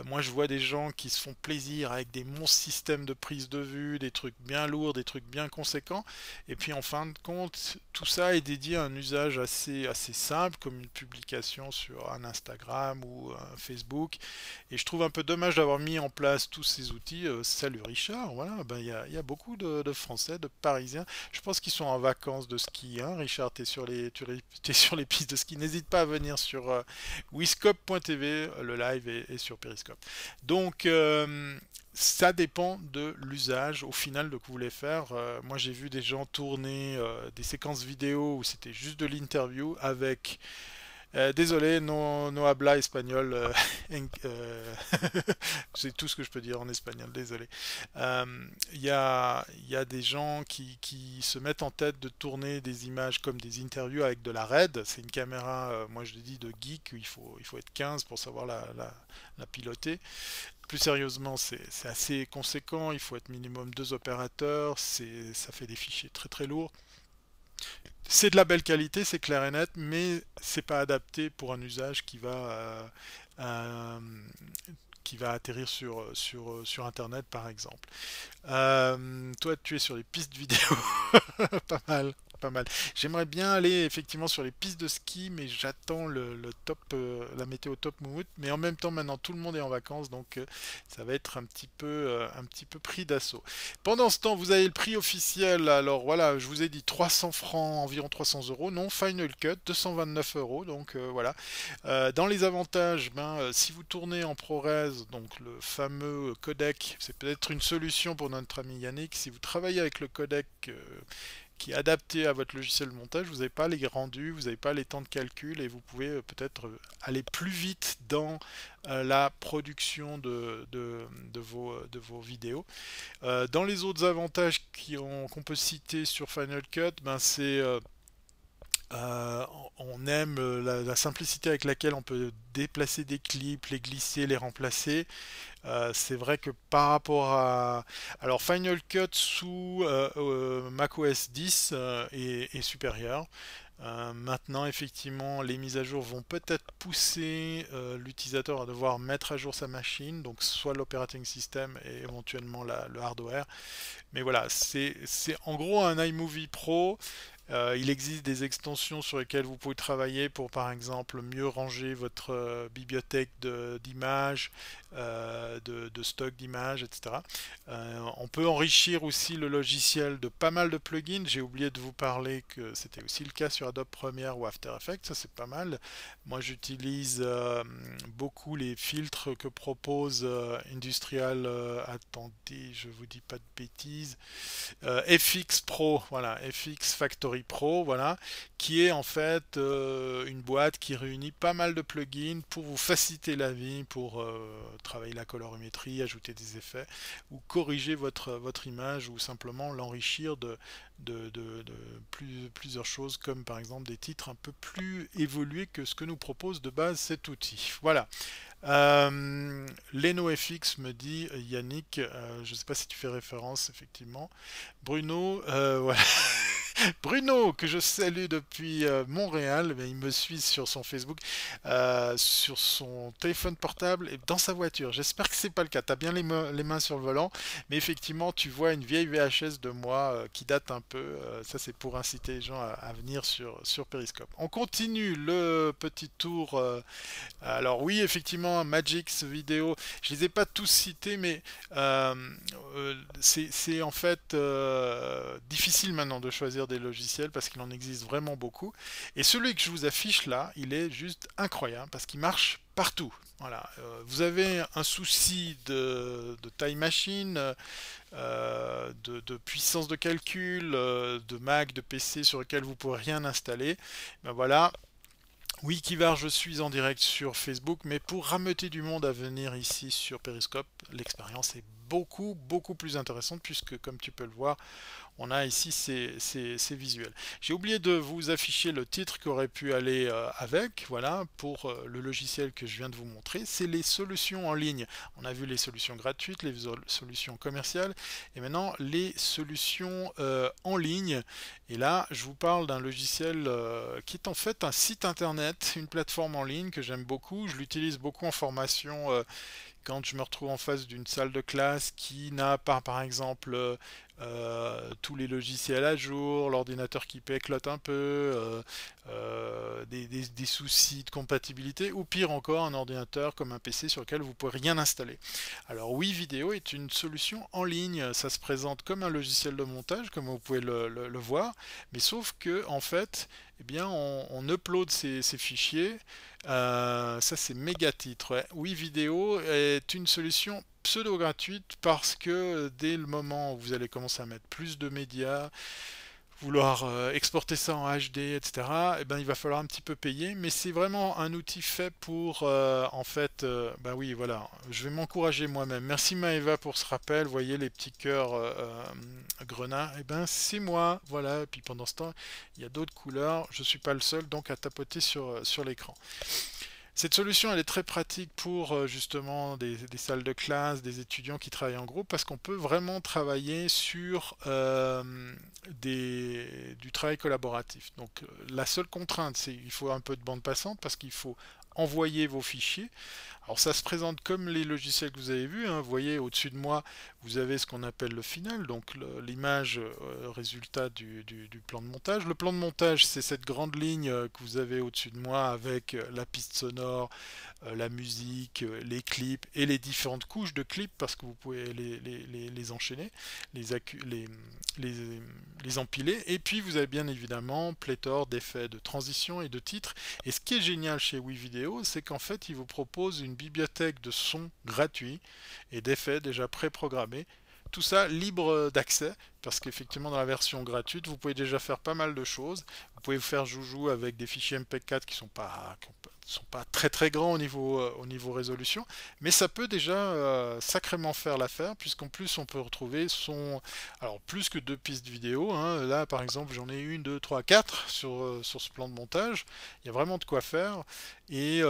moi je vois des gens qui se font plaisir avec des monstres systèmes de prise de vue, des trucs bien lourds, des trucs bien conséquents, et puis en fin de compte, tout ça est dédié à un usage assez simple, comme une publication sur un Instagram ou un Facebook, et je trouve un peu dommage d'avoir mis en place tous ces outils. Salut Richard, voilà, ben, il y a beaucoup de Français, de Parisiens, je pense qu'ils sont en vacances de ski, hein. Richard, t'es sur les pistes de ski. N'hésite pas à venir sur wiscope.tv, le live est sur Periscope. Donc, ça dépend de l'usage au final de que vous voulez faire. Moi, j'ai vu des gens tourner des séquences vidéo où c'était juste de l'interview avec désolé, no habla espagnol. C'est tout ce que je peux dire en espagnol, désolé. Euh, il y a des gens qui se mettent en tête de tourner des images comme des interviews avec de la RED. C'est une caméra, moi je le dis, de geek. Il faut être 15 pour savoir la piloter. Plus sérieusement, c'est assez conséquent. Il faut être minimum deux opérateurs. Ça fait des fichiers très très lourds. C'est de la belle qualité, c'est clair et net, mais c'est pas adapté pour un usage euh, qui va atterrir sur Internet, par exemple. Toi, tu es sur les pistes vidéo. Pas mal, pas mal. J'aimerais bien aller effectivement sur les pistes de ski, mais j'attends le top, la météo top moumoute. Mais en même temps, maintenant tout le monde est en vacances, donc ça va être un petit peu pris d'assaut. Pendant ce temps, vous avez le prix officiel. Alors voilà, je vous ai dit 300 francs, environ 300 euros. Non, Final Cut, 229 euros. Donc voilà. Dans les avantages, ben, si vous tournez en ProRes, donc le fameux codec, c'est peut-être une solution pour notre ami Yannick. Si vous travaillez avec le codec qui est adapté à votre logiciel de montage, vous n'avez pas les rendus, vous n'avez pas les temps de calcul et vous pouvez peut-être aller plus vite dans la production de vos vidéos. Dans les autres avantages qu'on peut citer sur Final Cut, ben c'est on aime la simplicité avec laquelle on peut déplacer des clips, les glisser, les remplacer. C'est vrai que par rapport à... Alors Final Cut sous macOS 10 est supérieur. Maintenant, effectivement, les mises à jour vont peut-être pousser l'utilisateur à devoir mettre à jour sa machine, donc soit l'operating system et éventuellement le hardware. Mais voilà, c'est en gros un iMovie Pro. Il existe des extensions sur lesquelles vous pouvez travailler pour, par exemple, mieux ranger votre bibliothèque d'images, de stock d'images, etc. On peut enrichir aussi le logiciel de pas mal de plugins. J'ai oublié de vous parler que c'était aussi le cas sur Adobe Premiere ou After Effects. Ça, c'est pas mal. Moi, j'utilise beaucoup les filtres que propose Industrial. Attendez, je vous dis pas de bêtises. FX Pro, voilà, FX Factory Pro, voilà, qui est en fait une boîte qui réunit pas mal de plugins pour vous faciliter la vie, pour travailler la colorimétrie, ajouter des effets, ou corriger votre image, ou simplement l'enrichir de plusieurs choses, comme par exemple des titres un peu plus évolués que ce que nous propose de base cet outil. Voilà. LenoFX me dit Yannick, je ne sais pas si tu fais référence effectivement. Bruno, voilà. Bruno, que je salue depuis Montréal, mais il me suit sur son Facebook, sur son téléphone portable et dans sa voiture. J'espère que c'est pas le cas. Tu as bien les mains sur le volant, mais effectivement, tu vois une vieille VHS de moi qui date un peu. Ça, c'est pour inciter les gens à venir sur Periscope. On continue le petit tour. Alors oui, effectivement, Magix vidéo, je les ai pas tous cités, mais c'est en fait difficile maintenant de choisir des logiciels parce qu'il en existe vraiment beaucoup. Et celui que je vous affiche là, il est juste incroyable parce qu'il marche partout. Voilà. Vous avez un souci de taille machine, de puissance de calcul, de Mac, de PC sur lequel vous pourrez rien installer. Ben voilà. Oui, Kivar, je suis en direct sur Facebook, mais pour rameuter du monde à venir ici sur Periscope, l'expérience est beaucoup plus intéressante puisque, comme tu peux le voir, on a ici ces visuels. J'ai oublié de vous afficher le titre qui aurait pu aller avec, voilà, pour le logiciel que je viens de vous montrer. C'est les solutions en ligne. On a vu les solutions gratuites, les solutions commerciales, et maintenant les solutions en ligne. Et là, je vous parle d'un logiciel qui est en fait un site internet, une plateforme en ligne que j'aime beaucoup. Je l'utilise beaucoup en formation quand je me retrouve en face d'une salle de classe qui n'a pas, par exemple, tous les logiciels à jour, l'ordinateur qui péclote un peu, des soucis de compatibilité, ou pire encore, un ordinateur comme un PC sur lequel vous ne pouvez rien installer. Alors oui, Vidéo est une solution en ligne, ça se présente comme un logiciel de montage, comme vous pouvez le voir, mais sauf que, en fait, eh bien, on upload ces fichiers. Ça c'est méga titre. Ouais. Oui, Vidéo est une solution pseudo gratuite parce que dès le moment où vous allez commencer à mettre plus de médias, vouloir exporter ça en HD, etc., eh ben, il va falloir un petit peu payer, mais c'est vraiment un outil fait pour, en fait, bah oui, voilà, je vais m'encourager moi-même. Merci Maëva pour ce rappel, vous voyez les petits cœurs grenats, eh ben c'est moi, voilà, et puis pendant ce temps, il y a d'autres couleurs, je suis pas le seul donc à tapoter sur l'écran. Cette solution, elle est très pratique pour justement des salles de classe, des étudiants qui travaillent en groupe, parce qu'on peut vraiment travailler sur du travail collaboratif. Donc la seule contrainte, c'est qu'il faut un peu de bande passante, parce qu'il faut envoyer vos fichiers. Alors ça se présente comme les logiciels que vous avez vus, hein. Vous voyez au-dessus de moi, vous avez ce qu'on appelle le final, donc l'image résultat du plan de montage. Le plan de montage, c'est cette grande ligne que vous avez au-dessus de moi avec la piste sonore, la musique, les clips et les différentes couches de clips parce que vous pouvez les enchaîner, les, les, les empiler. Et puis vous avez bien évidemment pléthore d'effets de transition et de titres. Et ce qui est génial chez WeVideo, c'est qu'en fait, il vous propose une bibliothèque de sons gratuits et d'effets déjà préprogrammés. Tout ça libre d'accès, parce qu'effectivement dans la version gratuite, vous pouvez déjà faire pas mal de choses. Vous pouvez vous faire joujou avec des fichiers MP4 qui sont pas très grands au niveau résolution, mais ça peut déjà sacrément faire l'affaire, puisqu'en plus on peut retrouver alors plus que deux pistes vidéo, hein. Là par exemple j'en ai une, deux, trois, quatre sur ce plan de montage. Il y a vraiment de quoi faire, et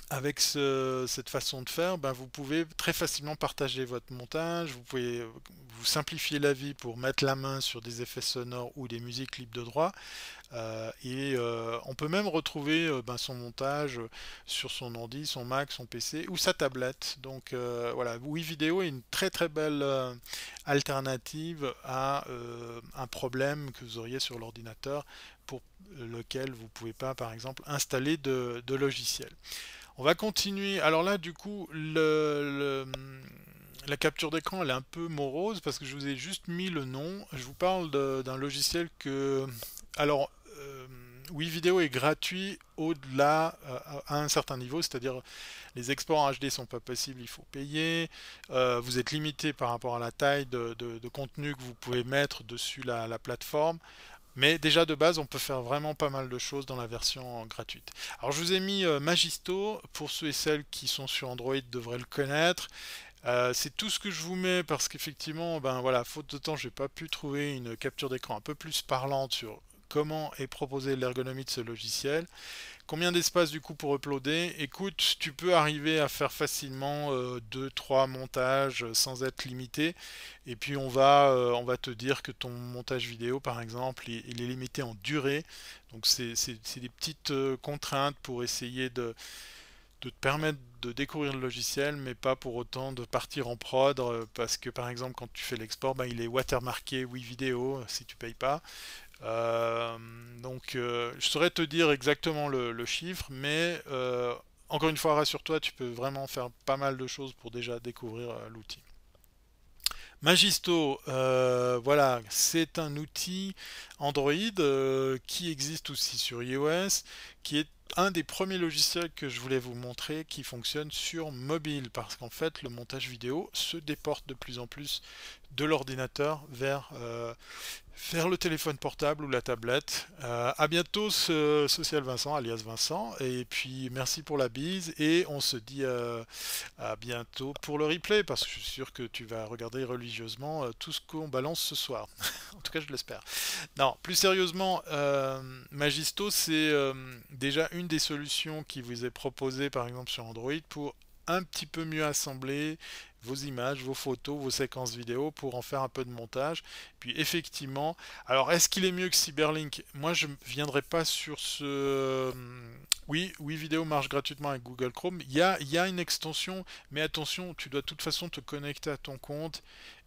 avec cette façon de faire, ben, vous pouvez très facilement partager votre montage, vous pouvez vous simplifier la vie pour mettre la main sur des effets sonores ou des musiques libres de droit, on peut même retrouver ben, son montage sur son ordi, son Mac, son PC ou sa tablette. Donc voilà, WeVideo est une très belle alternative à un problème que vous auriez sur l'ordinateur pour lequel vous ne pouvez pas par exemple installer de logiciel. On va continuer. Alors là, du coup, la capture d'écran, elle est un peu morose parce que je vous ai juste mis le nom. Je vous parle d'un logiciel que... Alors, WeVideo est gratuit au-delà à un certain niveau, c'est-à-dire les exports en HD sont pas possibles, il faut payer. Vous êtes limité par rapport à la taille de contenu que vous pouvez mettre dessus la plateforme. Mais déjà de base, on peut faire vraiment pas mal de choses dans la version gratuite. Alors je vous ai mis Magisto, pour ceux et celles qui sont sur Android devraient le connaître. C'est tout ce que je vous mets parce qu'effectivement, ben voilà, faute de temps, j'ai pas pu trouver une capture d'écran un peu plus parlante sur comment est proposée l'ergonomie de ce logiciel. Combien d'espace du coup pour uploader? Écoute, tu peux arriver à faire facilement 2-3 montages sans être limité. Et puis on va te dire que ton montage vidéo par exemple, il est limité en durée. Donc c'est des petites contraintes pour essayer de te permettre de découvrir le logiciel, mais pas pour autant de partir en prod, parce que par exemple quand tu fais l'export, ben, il est watermarké WeVideo si tu payes pas. Je saurais te dire exactement le chiffre, mais encore une fois, rassure-toi, tu peux vraiment faire pas mal de choses pour déjà découvrir l'outil. Magisto, voilà, c'est un outil Android qui existe aussi sur iOS, qui est un des premiers logiciels que je voulais vous montrer qui fonctionne sur mobile, parce qu'en fait le montage vidéo se déporte de plus en plus de l'ordinateur vers le téléphone portable ou la tablette. À bientôt, Social Vincent, alias Vincent, et puis merci pour la bise, et on se dit à bientôt pour le replay, parce que je suis sûr que tu vas regarder religieusement tout ce qu'on balance ce soir. En tout cas, je l'espère. Non, plus sérieusement, Magisto, c'est déjà une des solutions qui vous est proposée par exemple sur Android pour un petit peu mieux assembler vos images, vos photos, vos séquences vidéo pour en faire un peu de montage. Puis effectivement, alors est-ce qu'il est mieux que Cyberlink? Moi, je ne viendrai pas sur ce... Oui, oui, vidéo marche gratuitement avec Google Chrome. Il y a une extension, mais attention, tu dois de toute façon te connecter à ton compte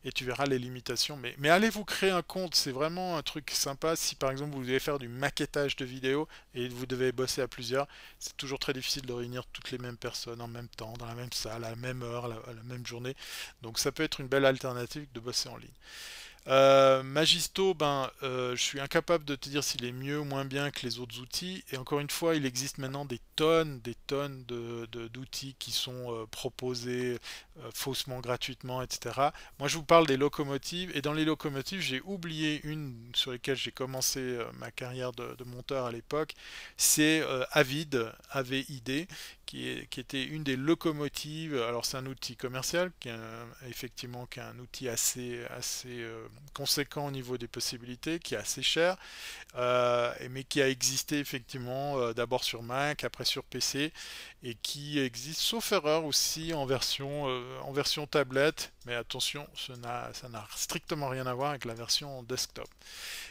et tu verras les limitations. Mais allez vous créer un compte, c'est vraiment un truc sympa. Si par exemple vous devez faire du maquettage de vidéos et vous devez bosser à plusieurs, c'est toujours très difficile de réunir toutes les mêmes personnes en même temps, dans la même salle, à la même heure, à la même journée. Donc ça peut être une belle alternative de bosser en ligne. Magisto, je suis incapable de te dire s'il est mieux ou moins bien que les autres outils. Et encore une fois, il existe maintenant des tonnes d'outils qui sont proposés faussement, gratuitement, etc. Moi, je vous parle des locomotives. Et dans les locomotives, j'ai oublié une sur lesquelles j'ai commencé ma carrière de monteur à l'époque. C'est Avid, AVID, qui était une des locomotives. Alors c'est un outil commercial, effectivement, qui est un outil assez conséquent au niveau des possibilités, qui est assez cher, mais qui a existé effectivement d'abord sur Mac, après sur PC, et qui existe, sauf erreur, aussi en version tablette. Mais attention, ça n'a strictement rien à voir avec la version desktop.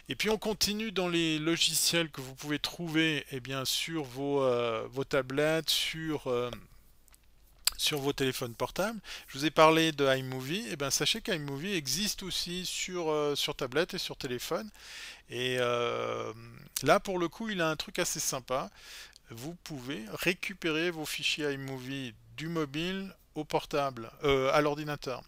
Et puis on continue dans les logiciels que vous pouvez trouver sur vos tablettes, sur vos téléphones portables. Je vous ai parlé de iMovie. Sachez qu'iMovie existe aussi sur tablette et sur téléphone. Et là, pour le coup, il a un truc assez sympa. Vous pouvez récupérer vos fichiers iMovie du mobile au portable, à l'ordinateur.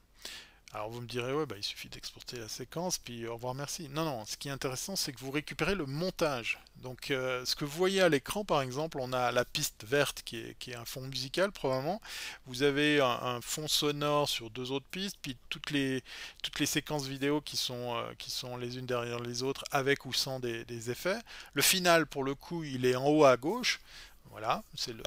Alors vous me direz, ouais, il suffit d'exporter la séquence, puis au revoir, merci. Non, non, ce qui est intéressant, c'est que vous récupérez le montage. Donc ce que vous voyez à l'écran, par exemple, on a la piste verte qui est un fond musical, probablement. Vous avez un fond sonore sur deux autres pistes, puis toutes les séquences vidéo qui sont les unes derrière les autres, avec ou sans des effets. Le final, pour le coup, il est en haut à gauche. Voilà, c'est le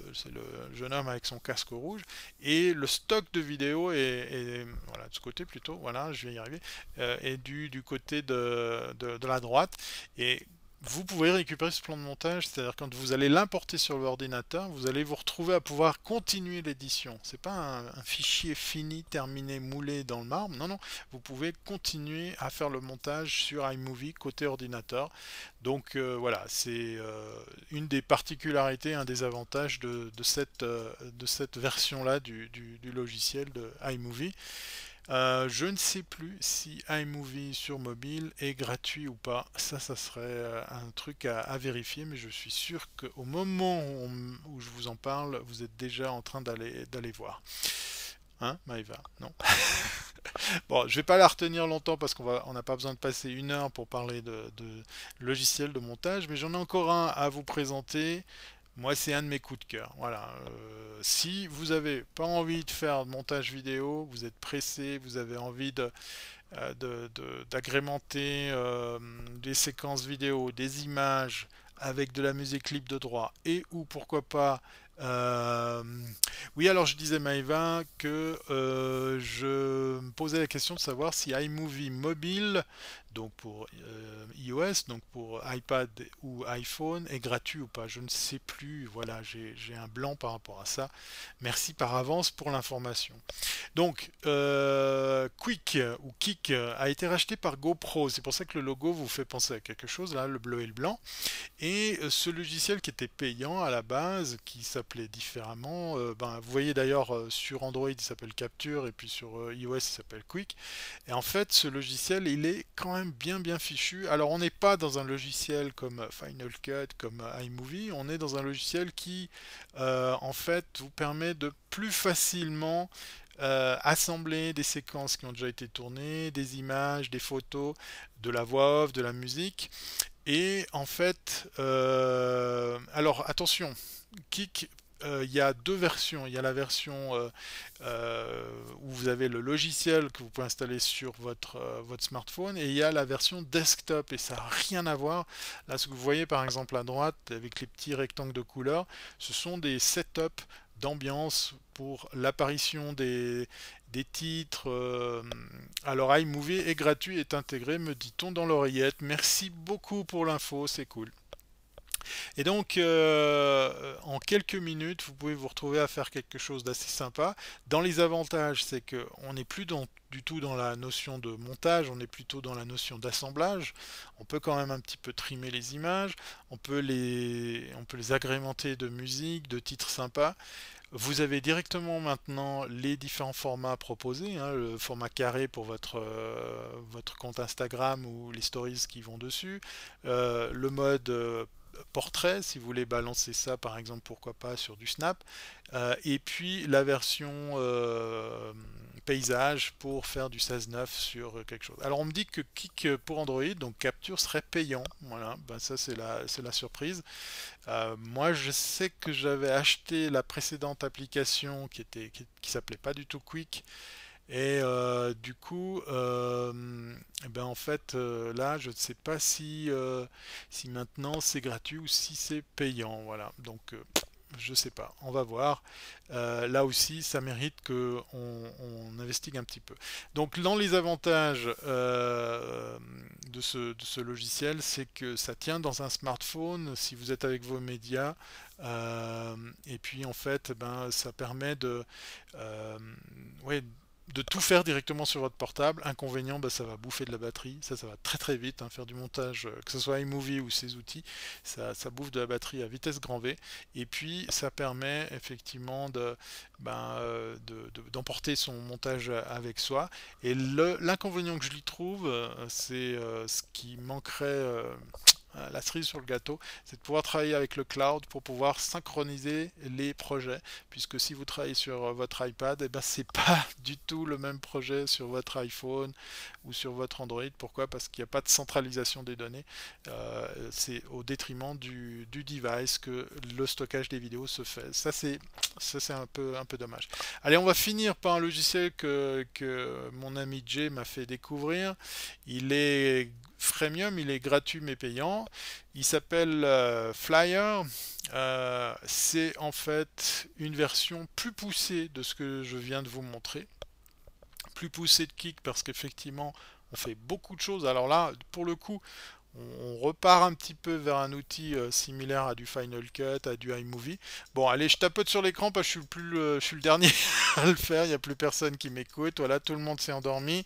jeune homme avec son casque rouge. Et le stock de vidéos voilà, de ce côté plutôt, voilà, je vais y arriver, est du côté de la droite. Et vous pouvez récupérer ce plan de montage, c'est-à-dire quand vous allez l'importer sur l'ordinateur, vous allez vous retrouver à pouvoir continuer l'édition. C'est pas un fichier fini, terminé, moulé dans le marbre. Non, non, vous pouvez continuer à faire le montage sur iMovie côté ordinateur. Donc voilà, c'est une des particularités, un des avantages de cette version-là du logiciel de iMovie. Je ne sais plus si iMovie sur mobile est gratuit ou pas. Ça serait un truc à vérifier, mais je suis sûr qu'au moment où je vous en parle, vous êtes déjà en train d'aller voir. Hein, Maëva? Non. Bon, je vais pas la retenir longtemps parce on n'a pas besoin de passer une heure pour parler de logiciels de montage, mais j'en ai encore un à vous présenter. Moi, c'est un de mes coups de cœur. Voilà. Si vous n'avez pas envie de faire de montage vidéo, vous êtes pressé, vous avez envie d'agrémenter des séquences vidéo, des images avec de la musique libre de droit et ou pourquoi pas euh, oui, alors je disais Maëva que je me posais la question de savoir si iMovie mobile, donc pour iOS, donc pour iPad ou iPhone, est gratuit ou pas. Je ne sais plus. Voilà, j'ai un blanc par rapport à ça. Merci par avance pour l'information. Donc, Quick ou Kik a été racheté par GoPro. C'est pour ça que le logo vous fait penser à quelque chose, là, le bleu et le blanc. Et ce logiciel qui était payant à la base, qui s'appelait différemment, vous voyez d'ailleurs sur Android il s'appelle Capture et puis sur iOS il s'appelle Quick. Et en fait ce logiciel il est quand même bien fichu. Alors on n'est pas dans un logiciel comme Final Cut, comme iMovie, on est dans un logiciel qui en fait vous permet de plus facilement assembler des séquences qui ont déjà été tournées, des images, des photos, de la voix off, de la musique. Et en fait, alors attention, Kik, il y a deux versions. Il y a la version où vous avez le logiciel que vous pouvez installer sur votre smartphone, et il y a la version desktop, et ça n'a rien à voir. Là, ce que vous voyez par exemple à droite avec les petits rectangles de couleurs, ce sont des setups d'ambiance pour l'apparition des titres. Alors iMovie est gratuit, est intégré, me dit-on dans l'oreillette. Merci beaucoup pour l'info, c'est cool. Et donc, en quelques minutes, vous pouvez vous retrouver à faire quelque chose d'assez sympa. Dans les avantages, c'est qu'on n'est plus du tout dans la notion de montage, on est plutôt dans la notion d'assemblage. On peut quand même un petit peu trimer les images, on peut les agrémenter de musique, de titres sympas. Vous avez directement maintenant les différents formats proposés, hein, le format carré pour votre compte Instagram ou les stories qui vont dessus, le mode portrait si vous voulez balancer ça par exemple pourquoi pas sur du Snap, et puis la version paysage pour faire du 16:9 sur quelque chose. Alors on me dit que Kik pour Android, donc Capture, serait payant. Voilà, ben ça c'est la surprise. Moi, je sais que j'avais acheté la précédente application qui s'appelait pas du tout Quick. Et du coup, eh ben en fait, là, je ne sais pas si maintenant c'est gratuit ou si c'est payant. Voilà. Donc, je sais pas. On va voir. Là aussi, ça mérite que on investigue un petit peu. Donc, dans les avantages de ce logiciel, c'est que ça tient dans un smartphone si vous êtes avec vos médias. Et puis, en fait, ben, ça permet ouais, de tout faire directement sur votre portable. Inconvénient, bah, ça va bouffer de la batterie. Ça va très très vite, hein, faire du montage, que ce soit iMovie ou ces outils, ça bouffe de la batterie à vitesse grand V. Et puis, ça permet effectivement d'emporter son montage avec soi. Et l'inconvénient que je lui trouve, c'est ce qui manquerait. La cerise sur le gâteau, c'est de pouvoir travailler avec le cloud pour pouvoir synchroniser les projets, puisque si vous travaillez sur votre iPad, et ben c'est pas du tout le même projet sur votre iPhone ou sur votre Android. Pourquoi? Parce qu'il n'y a pas de centralisation des données. C'est au détriment du device que le stockage des vidéos se fait. Ça c'est un peu dommage. Allez, on va finir par un logiciel que mon ami Jay m'a fait découvrir. Il est freemium, il est gratuit mais payant. Il s'appelle Flyer. C'est en fait une version plus poussée de ce que je viens de vous montrer. Plus poussée de Kik parce qu'effectivement on fait beaucoup de choses. Alors là, pour le coup, on repart un petit peu vers un outil similaire à du Final Cut, à du iMovie. Bon, allez, je tapote sur l'écran parce que je suis le dernier à le faire. Il n'y a plus personne qui m'écoute. Voilà, tout le monde s'est endormi.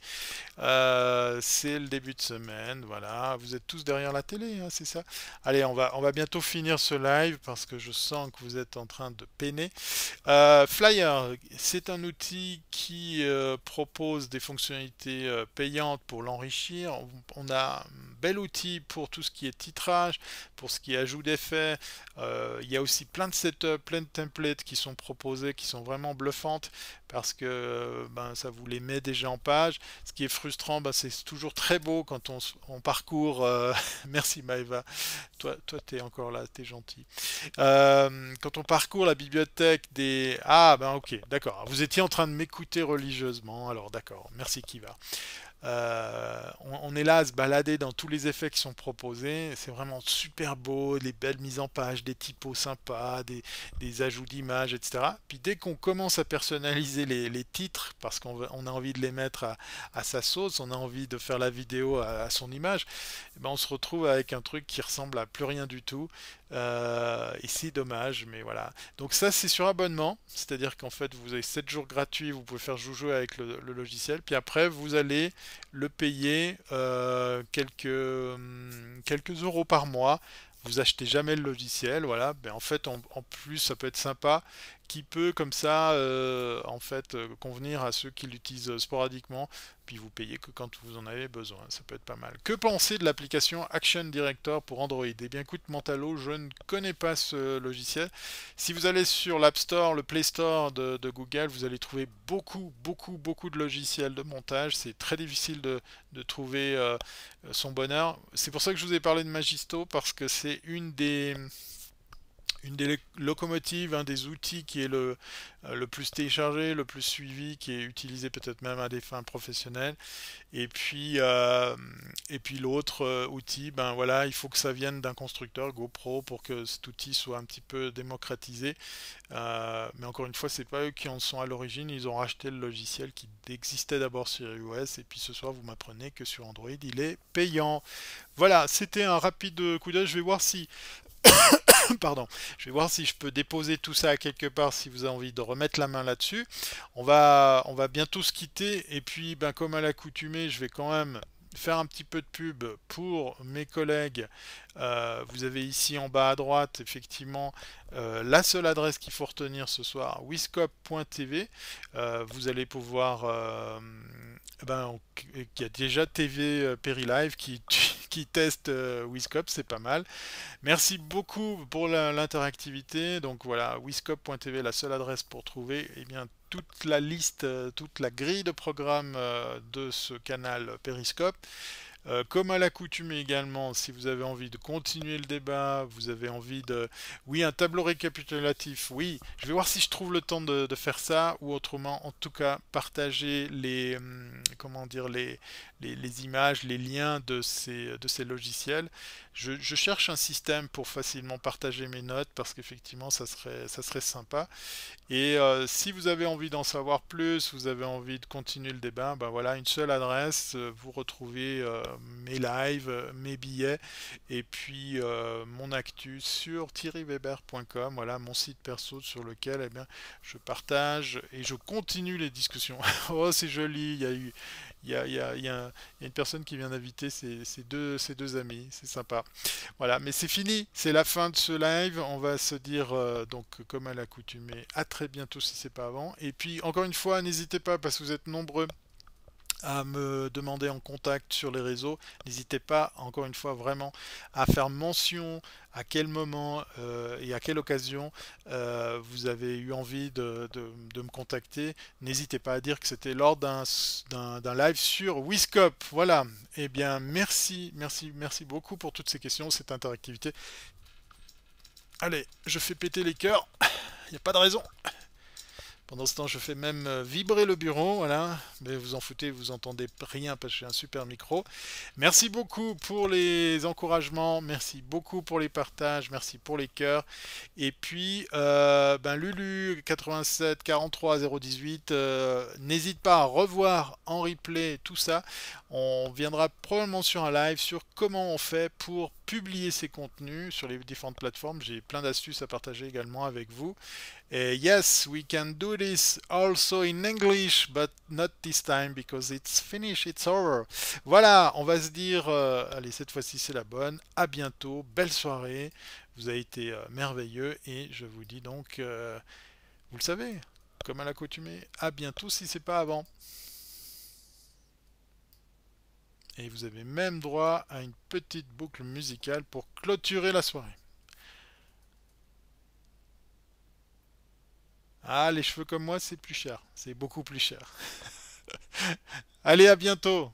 C'est le début de semaine. Voilà, vous êtes tous derrière la télé, hein, c'est ça. Allez, on va bientôt finir ce live parce que je sens que vous êtes en train de peiner. Flyer, c'est un outil qui propose des fonctionnalités payantes pour l'enrichir. On a un bel outil pour tout ce qui est titrage, pour ce qui est ajout d'effets. Il y a aussi plein de setups, plein de templates qui sont proposés, qui sont vraiment bluffantes parce que ben, ça vous les met déjà en page. Ce qui est frustrant, ben, c'est toujours très beau quand on parcourt. Merci Maëva, toi tu es encore là, tu es gentil. Quand on parcourt la bibliothèque des... Ah ben ok, d'accord. Vous étiez en train de m'écouter religieusement, alors d'accord. Merci Kiva. On est là à se balader dans tous les effets qui sont proposés. C'est vraiment super beau, les belles mises en page, des typos sympas, des ajouts d'images, etc. Puis dès qu'on commence à personnaliser les titres, parce qu'on a envie de les mettre à sa sauce, on a envie de faire la vidéo à son image, eh ben on se retrouve avec un truc qui ressemble à plus rien du tout. Et c'est dommage, mais voilà. Donc ça c'est sur abonnement, c'est-à-dire qu'en fait vous avez 7 jours gratuits, vous pouvez faire jouer avec le logiciel, puis après vous allez le payer quelques euros par mois. Vous achetez jamais le logiciel, voilà. Ben, en fait, en plus, ça peut être sympa qui peut comme ça en fait convenir à ceux qui l'utilisent sporadiquement, puis vous payez que quand vous en avez besoin, ça peut être pas mal. Que penser de l'application Action Director pour Android? Eh bien écoute Mentalo, je ne connais pas ce logiciel. Si vous allez sur l'App Store, le Play Store de Google, vous allez trouver beaucoup de logiciels de montage. C'est très difficile de trouver son bonheur. C'est pour ça que je vous ai parlé de Magisto, parce que c'est une des locomotives, un des outils qui est le plus téléchargé, le plus suivi, qui est utilisé peut-être même à des fins professionnelles. Et puis l'autre outil, ben voilà, il faut que ça vienne d'un constructeur GoPro pour que cet outil soit un petit peu démocratisé. Mais encore une fois, c'est pas eux qui en sont à l'origine, ils ont racheté le logiciel qui existait d'abord sur iOS, et puis ce soir vous m'apprenez que sur Android il est payant. Voilà, c'était un rapide coup d'œil. Je vais voir si pardon, je vais voir si je peux déposer tout ça à quelque part si vous avez envie de remettre la main là-dessus. On va bientôt se quitter, et puis ben, comme à l'accoutumée, je vais quand même faire un petit peu de pub pour mes collègues. Vous avez ici en bas à droite effectivement la seule adresse qu'il faut retenir ce soir, wiscop.tv. Vous allez pouvoir ben, il y a déjà TV Perilive qui teste Wiscop, c'est pas mal. Merci beaucoup pour l'interactivité. Donc voilà, wiscop.tv, la seule adresse pour trouver bien, toute la liste, toute la grille de programmes de ce canal Periscope. Comme à l'accoutumée également, si vous avez envie de continuer le débat, vous avez envie de... Oui, un tableau récapitulatif, oui. Je vais voir si je trouve le temps de faire ça, ou autrement, en tout cas, partager comment dire, les images, les liens de ces logiciels. Je cherche un système pour facilement partager mes notes, parce qu'effectivement, ça serait sympa. Et si vous avez envie d'en savoir plus, vous avez envie de continuer le débat, ben voilà, une seule adresse, vous retrouvez mes lives, mes billets, et puis mon actu sur thierryweber.com, voilà mon site perso sur lequel eh bien, je partage et je continue les discussions. Oh, c'est joli, il y a une personne qui vient d'inviter ses deux amis, c'est sympa. Voilà, mais c'est fini, c'est la fin de ce live. On va se dire, donc, comme à l'accoutumée, à très bientôt si c'est pas avant. Et puis, encore une fois, n'hésitez pas, parce que vous êtes nombreux à me demander en contact sur les réseaux. N'hésitez pas, encore une fois, vraiment à faire mention à quel moment et à quelle occasion vous avez eu envie de me contacter. N'hésitez pas à dire que c'était lors d'un live sur Wiscop. Voilà. Eh bien, merci beaucoup pour toutes ces questions, cette interactivité. Allez, je fais péter les cœurs. Il n'y a pas de raison. Pendant ce temps, je fais même vibrer le bureau, voilà. Mais vous en foutez, vous entendez rien parce que j'ai un super micro. Merci beaucoup pour les encouragements, merci beaucoup pour les partages, merci pour les cœurs. Et puis, ben Lulu 87 43 018, n'hésite pas à revoir en replay tout ça. On viendra probablement sur un live sur comment on fait pour publier ces contenus sur les différentes plateformes. J'ai plein d'astuces à partager également avec vous. Yes, we can do this also in English, but not this time because it's finished, it's over. Voilà, on va se dire, allez, cette fois-ci c'est la bonne. À bientôt, belle soirée. Vous avez été merveilleux, et je vous dis donc, vous le savez, comme à l'accoutumée, à bientôt si c'est pas avant. Et vous avez même droit à une petite boucle musicale pour clôturer la soirée. Ah, les cheveux comme moi, c'est plus cher. C'est beaucoup plus cher. Allez, à bientôt.